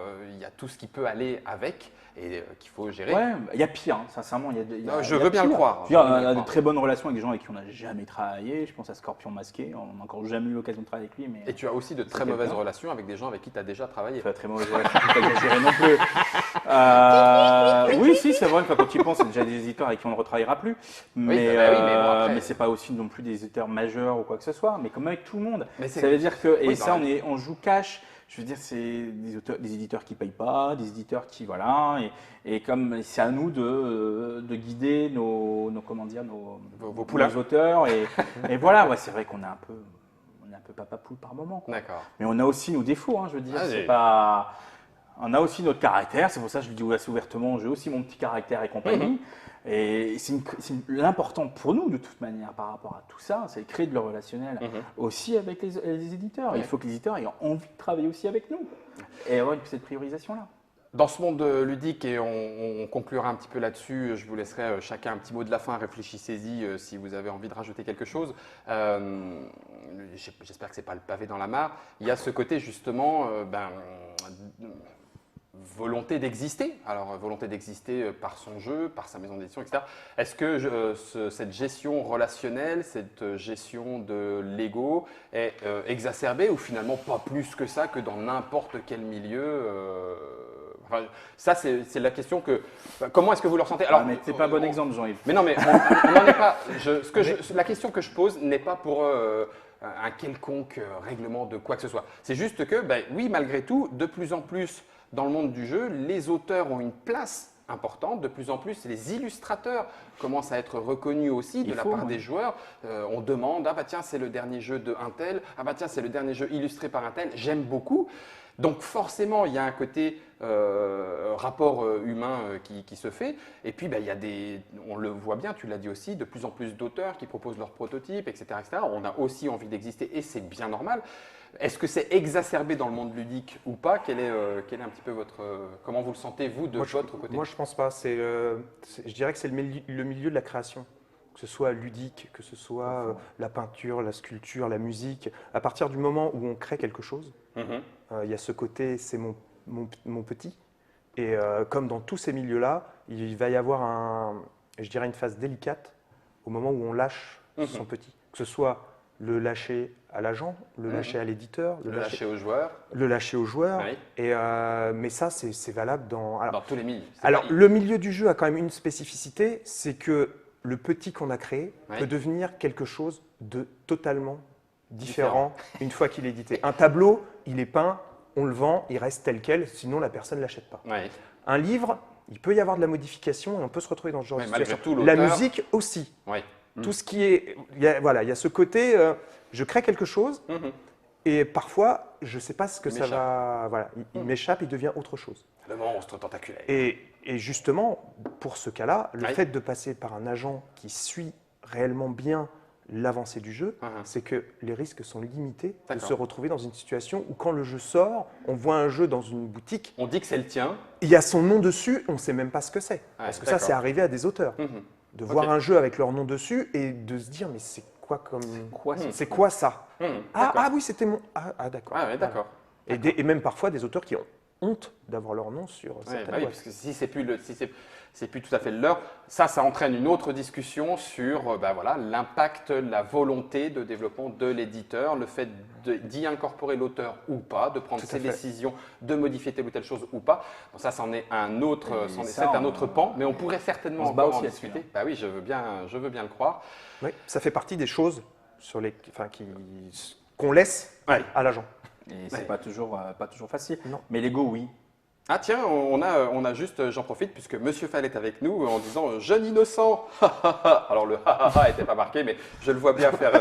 tout ce qui peut aller avec et qu'il faut gérer. Ouais, il y a pire, hein, sincèrement. Non, je il y a veux bien le pire. croire. Je veux dire, Je veux bien on le a de croire. très bonnes relations avec des gens avec qui on n'a jamais travaillé. Je pense à Scorpion Masqué. On n'a encore jamais eu l'occasion de travailler avec lui. Mais Et tu as aussi de très quelqu'un. mauvaises relations avec des gens avec qui tu as déjà travaillé. pas très mauvaise relation, faut pas exagérer non plus. Oui, si, c'est vrai que quand tu y penses, c'est déjà des éditeurs avec qui on ne retravaillera plus. Mais, bah oui, mais bon, après- mais c'est pas aussi non plus des éditeurs majeurs ou quoi que ce soit. Mais comme avec tout le monde. Mais c'est- Ça veut dire que, et Oui, ça, bah, on joue cash. Je veux dire, c'est des éditeurs qui ne payent pas, des éditeurs qui, voilà, et comme c'est à nous de guider nos comment dire, Vos poulains. nos auteurs, et voilà, ouais, c'est vrai qu'on est un peu papa poule par moment, quoi. D'accord. Mais on a aussi nos défauts, hein, je veux dire, Ah, c'est oui. pas. On a aussi notre caractère, c'est pour ça que je le dis assez ouvertement, j'ai aussi mon petit caractère et compagnie. Et l'important pour nous, de toute manière, par rapport à tout ça, c'est de créer de le relationnel aussi avec les éditeurs. Ouais. Il faut que les éditeurs aient envie de travailler aussi avec nous et avoir cette priorisation-là. Dans ce monde ludique, et on conclura un petit peu là-dessus, je vous laisserai chacun un petit mot de la fin, réfléchissez-y si vous avez envie de rajouter quelque chose. J'espère que ce n'est pas le pavé dans la mare. Il y a ce côté justement, volonté d'exister. Alors, volonté d'exister par son jeu, par sa maison d'édition, etc. Est-ce que cette gestion relationnelle, cette gestion de l'ego est exacerbée ou finalement pas plus que ça que dans n'importe quel milieu enfin, ça, c'est la question que… Comment est-ce que vous le ressentez? Alors, mais c'est pas un bon exemple, Jean-Yves. Mais non, mais on n'en est pas… la question que je pose n'est pas pour… un quelconque règlement de quoi que ce soit. C'est juste que, oui, malgré tout, de plus en plus dans le monde du jeu, les auteurs ont une place importante. De plus en plus, les illustrateurs commencent à être reconnus aussi de la part des joueurs. On demande, ah bah tiens, c'est le dernier jeu de un tel, ah bah tiens, c'est le dernier jeu illustré par un tel, j'aime beaucoup. Donc forcément, il y a un côté rapport humain qui se fait. Et puis, il y a on le voit bien, tu l'as dit aussi, de plus en plus d'auteurs qui proposent leurs prototypes, etc., etc. On a aussi envie d'exister et c'est bien normal. Est-ce que c'est exacerbé dans le monde ludique ou pas? Quel est un petit peu comment vous le sentez, vous, de votre côté? Moi, je pense pas. Je dirais que c'est le milieu de la création. Que ce soit ludique, que ce soit la peinture, la sculpture, la musique. À partir du moment où on crée quelque chose, il y a ce côté, c'est mon petit. Et comme dans tous ces milieux-là, il va y avoir je dirais une phase délicate au moment où on lâche son petit. Que ce soit le lâcher à l'agent, le lâcher à l'éditeur, le lâcher aux joueurs. Le lâcher aux joueurs. Oui. Mais ça, c'est valable dans tous les milieux. Alors, le milieu du jeu a quand même une spécificité, c'est que le petit qu'on a créé peut devenir quelque chose de totalement différent une fois qu'il est édité. Un tableau, il est peint, on le vend, il reste tel quel, sinon la personne ne l'achète pas. Ouais. Un livre, il peut y avoir de la modification et on peut se retrouver dans ce genre de situation. Tout, la musique aussi. Ouais. Tout ce qui est… Il y a ce côté, je crée quelque chose et parfois, je ne sais pas ce que ça va… Voilà, il m'échappe, il devient autre chose. Le monstre tentaculaire. Et justement, pour ce cas-là, le fait de passer par un agent qui suit réellement bien l'avancée du jeu, c'est que les risques sont limités de se retrouver dans une situation où quand le jeu sort, on voit un jeu dans une boutique. On dit que c'est le tien. Il y a son nom dessus, on ne sait même pas ce que c'est. Parce que ça, c'est arrivé à des auteurs. De voir un jeu avec leur nom dessus et de se dire, mais c'est quoi comme… C'est quoi ça Ah oui, c'était mon… Ah d'accord. Ah ouais, d'accord. Et même parfois des auteurs qui ont honte d'avoir leur nom sur certaines boîtes. Parce que si c'est plus tout à fait le leur, ça entraîne une autre discussion sur l'impact, la volonté de développement de l'éditeur, le fait d'y incorporer l'auteur ou pas, de prendre ses décisions, de modifier telle ou telle chose ou pas. Bon, ça, c'en est un autre, c'est un autre pan, mais on pourrait certainement encore en discuter. Bah oui, je veux bien le croire. Oui, ça fait partie des choses qu'on laisse à l'agent. Et c'est pas toujours facile. Non. Mais l'ego, oui. Ah tiens, on a juste, j'en profite puisque Monsieur Fall est avec nous en disant jeune innocent. Alors le n'était pas marqué, mais je le vois bien faire.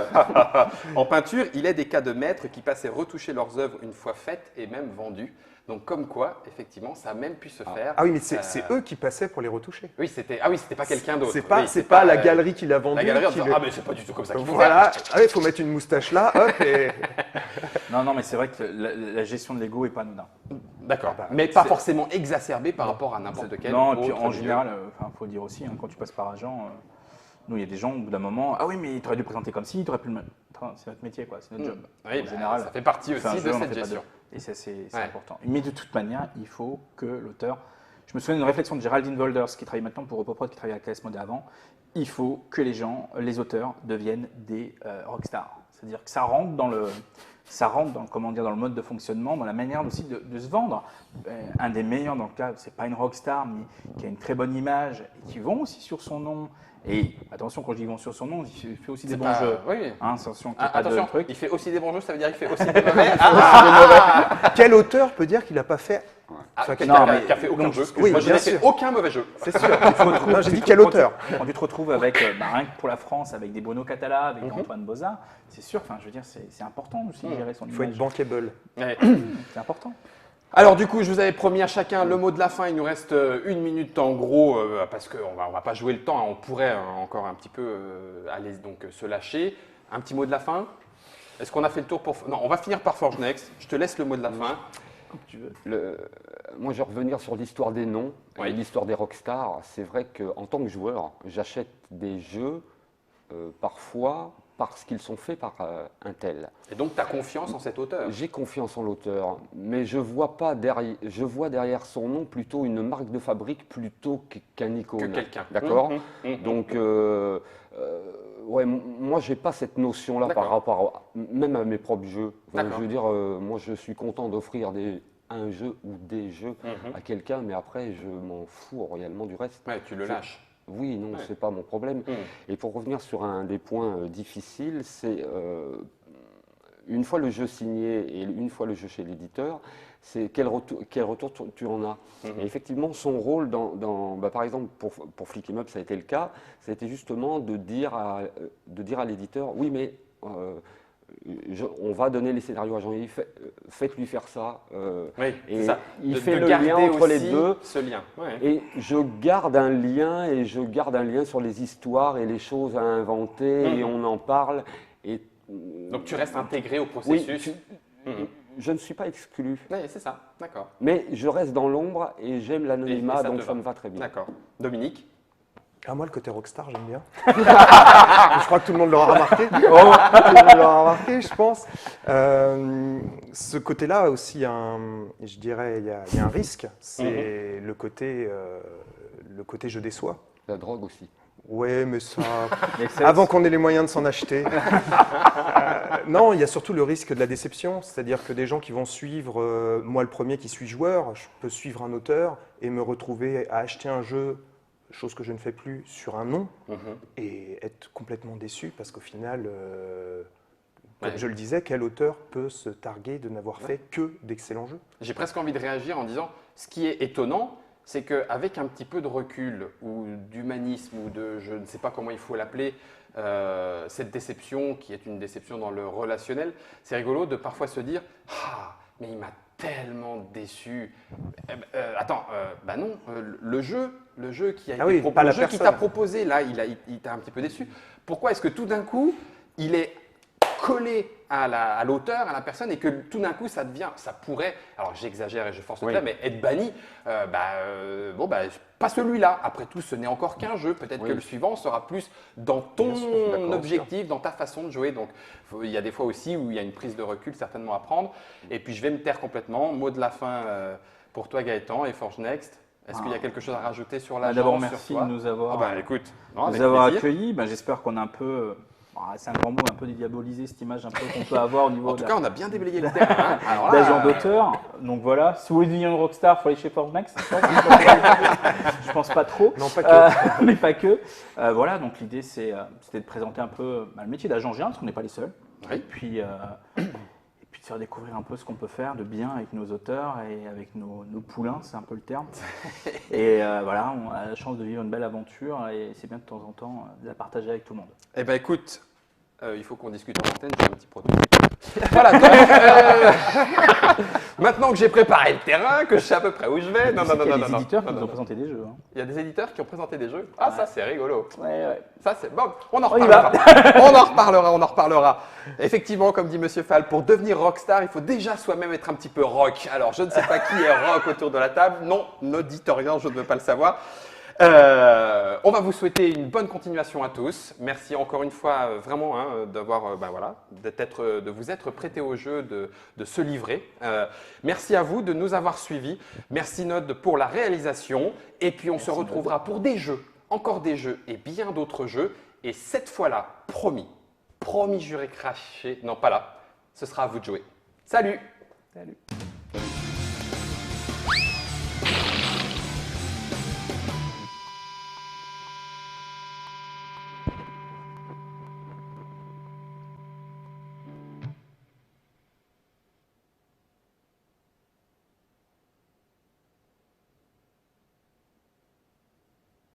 En peinture, il est des cas de maîtres qui passaient retoucher leurs œuvres une fois faites et même vendues. Donc comme quoi, effectivement, ça a même pu se faire. Ah oui, mais c'est eux qui passaient pour les retoucher. Oui, c'était pas quelqu'un d'autre. C'est pas la galerie qui l'a vendu. La galerie en disant, ah mais c'est pas du tout comme ça qu'il faut voilà. Ah il faut mettre une moustache là, hop et… Non, mais c'est vrai que la gestion de l'ego est pas anodin. D'accord, mais pas forcément exacerbé par rapport à n'imple quel Non, autre et puis en milieu. général, faut dire aussi, quand tu passes par agent, nous, il y a des gens, au bout d'un moment, ah oui, mais tu aurais dû présenter comme ci, tu aurais pu le… C'est notre métier, quoi, c'est notre job. Oui, en général, ça fait partie aussi de cette gestion. Et ça, c'est important. Mais de toute manière, il faut que l'auteur… Je me souviens d'une réflexion de Géraldine Wolders, qui travaille maintenant pour Repoprod, qui travaillait à KS Mode avant. Il faut que les auteurs deviennent des rockstars. C'est-à-dire que ça rentre dans le mode de fonctionnement, dans la manière aussi de se vendre. Un des meilleurs dans le cas, c'est pas une rockstar, mais qui a une très bonne image et qui vont aussi sur son nom. Et attention, quand je dis vont sur son nom, il fait aussi des bons jeux. Oui. Attention, il fait aussi des bons jeux, ça veut dire qu'il fait aussi des mauvais. Quel auteur peut dire qu'il n'a pas fait… Qui a fait aucun jeu. Oui, moi, je n'ai fait aucun mauvais jeu. C'est sûr. Non, j'ai dit quel auteur. Quand tu te retrouves avec, rien que pour la France, avec des Bruno Catala, avec Antoine Boza, c'est sûr, je veux dire, c'est important aussi de gérer son image. Il faut être bankable. C'est important. Alors du coup, je vous avais promis à chacun le mot de la fin. Il nous reste 1 minute en gros, parce qu'on va pas jouer le temps. On pourrait encore un petit peu aller donc se lâcher. Un petit mot de la fin. Est-ce qu'on a fait le tour pour… Non, on va finir par Forge Next. Je te laisse le mot de la fin. Comme tu veux. Moi, je vais revenir sur l'histoire des noms, et l'histoire des rockstars. C'est vrai qu'en tant que joueur, j'achète des jeux parfois parce qu'ils sont faits par un tel. Et donc, tu as confiance en cet auteur? J'ai confiance en l'auteur, mais je vois derrière son nom plutôt une marque de fabrique plutôt qu'un icône. Que quelqu'un. D'accord. Donc, moi, j'ai pas cette notion-là par rapport même à mes propres jeux. Enfin, je veux dire, moi, je suis content d'offrir un jeu ou des jeux à quelqu'un, mais après, je m'en fous réellement du reste. Ouais, tu le lâches. Oui, non, c'est pas mon problème. Et pour revenir sur un des points difficiles, c'est une fois le jeu signé et une fois le jeu chez l'éditeur, c'est quel retour tu en as. Et effectivement, son rôle par exemple, pour Flick 'em Up, ça a été le cas, ça a été justement de dire à l'éditeur, oui, mais on va donner les scénarios à Jean-Yves, faites-lui faire ça. Oui, et c'est ça. il fait le garder lien entre les aussi deux. ce lien. Ouais. Et je garde un lien sur les histoires et les choses à inventer, et on en parle. Et, Donc tu restes intégré au processus. je ne suis pas exclu. Oui, c'est ça, d'accord. Mais je reste dans l'ombre et j'aime Et l'anonymat, ça donc te ça va. me va très bien. D'accord. Dominique? Ah, moi, le côté rockstar, j'aime bien. Je crois que tout le monde l'aura remarqué. Tout le monde l'aura remarqué, je pense. Ce côté-là a aussi je dirais, il y a un risque. C'est le côté je déçois. La drogue aussi. Ouais, mais ça, L'excess. avant qu'on ait les moyens de s'en acheter. Non, il y a surtout le risque de la déception. C'est-à-dire que des gens qui vont suivre, moi le premier qui suis joueur, je peux suivre un auteur et me retrouver à acheter un jeu, chose que je ne fais plus, sur un nom, et être complètement déçu parce qu'au final, comme Ouais. je le disais, quel auteur peut se targuer de n'avoir fait que d'excellents jeux? J'ai presque envie de réagir en disant, ce qui est étonnant, c'est qu'avec un petit peu de recul ou d'humanisme ou de, je ne sais pas comment il faut l'appeler, cette déception qui est une déception dans le relationnel, c'est rigolo de parfois se dire « Ah, mais il m'a tellement déçu. Bah non, le jeu qui a été oui, pas la le jeu qui personne. t'a proposé, là, il t'a un petit peu déçu. Pourquoi est-ce que tout d'un coup, il est collé à l'auteur, à la personne, et que tout d'un coup, ça pourrait, alors j'exagère et je force le trait, mais être banni, pas celui-là. Après tout, ce n'est encore qu'un jeu. Peut-être que le suivant sera plus dans ton Bien sûr, je suis d'accord, objectif, dans ta façon de jouer. Donc, il y a des fois aussi où il y a une prise de recul certainement à prendre. Et puis, je vais me taire complètement. Mot de la fin pour toi, Gaëtan, et Forge Next. Est-ce qu'il y a quelque chose à rajouter sur l'agence, D'abord, sur merci toi de nous avoir, écoute, nous avoir accueillis. J'espère qu'on a un peu, c'est un grand mot, un peu dédiabolisé cette image un peu qu'on peut avoir au niveau En de tout la- cas, on a bien déblayé le terrain. Hein. Alors là, d'agent d'auteur. Donc voilà, si vous voulez devenir une rockstar, il faut aller chez Forge Next. Je pense pas trop. Non, pas que. Mais pas que. Voilà, donc l'idée c'était de présenter un peu le métier d'agent géant, parce qu'on n'est pas les seuls. Oui. Et puis de faire découvrir un peu ce qu'on peut faire de bien avec nos auteurs et avec nos poulains, c'est un peu le terme. Et voilà, on a la chance de vivre une belle aventure et c'est bien de temps en temps de la partager avec tout le monde. Eh bien, écoute, il faut qu'on discute en antenne, j'ai un petit prototype. Voilà, donc, maintenant que j'ai préparé le terrain, que je sais à peu près où je vais. Il y a des éditeurs qui nous ont présenté des jeux. Hein. Il y a des éditeurs qui ont présenté des jeux. Ah, ça, c'est rigolo. Ouais. Ça, c'est bon. On en On y reparlera. On en reparlera. Effectivement, comme dit Monsieur Fall, pour devenir rockstar, il faut déjà soi-même être un petit peu rock. Alors, je ne sais pas qui est rock autour de la table. Non, ne dites rien, je ne veux pas le savoir. On va vous souhaiter une bonne continuation à tous. Merci encore une fois vraiment d'avoir, de vous être prêté au jeu, de se livrer. Merci à vous de nous avoir suivis. Merci Nod pour la réalisation. Et puis on se retrouvera pour des jeux, encore des jeux et bien d'autres jeux. Et cette fois-là, promis, juré craché. Non, pas là. Ce sera à vous de jouer. Salut! Salut.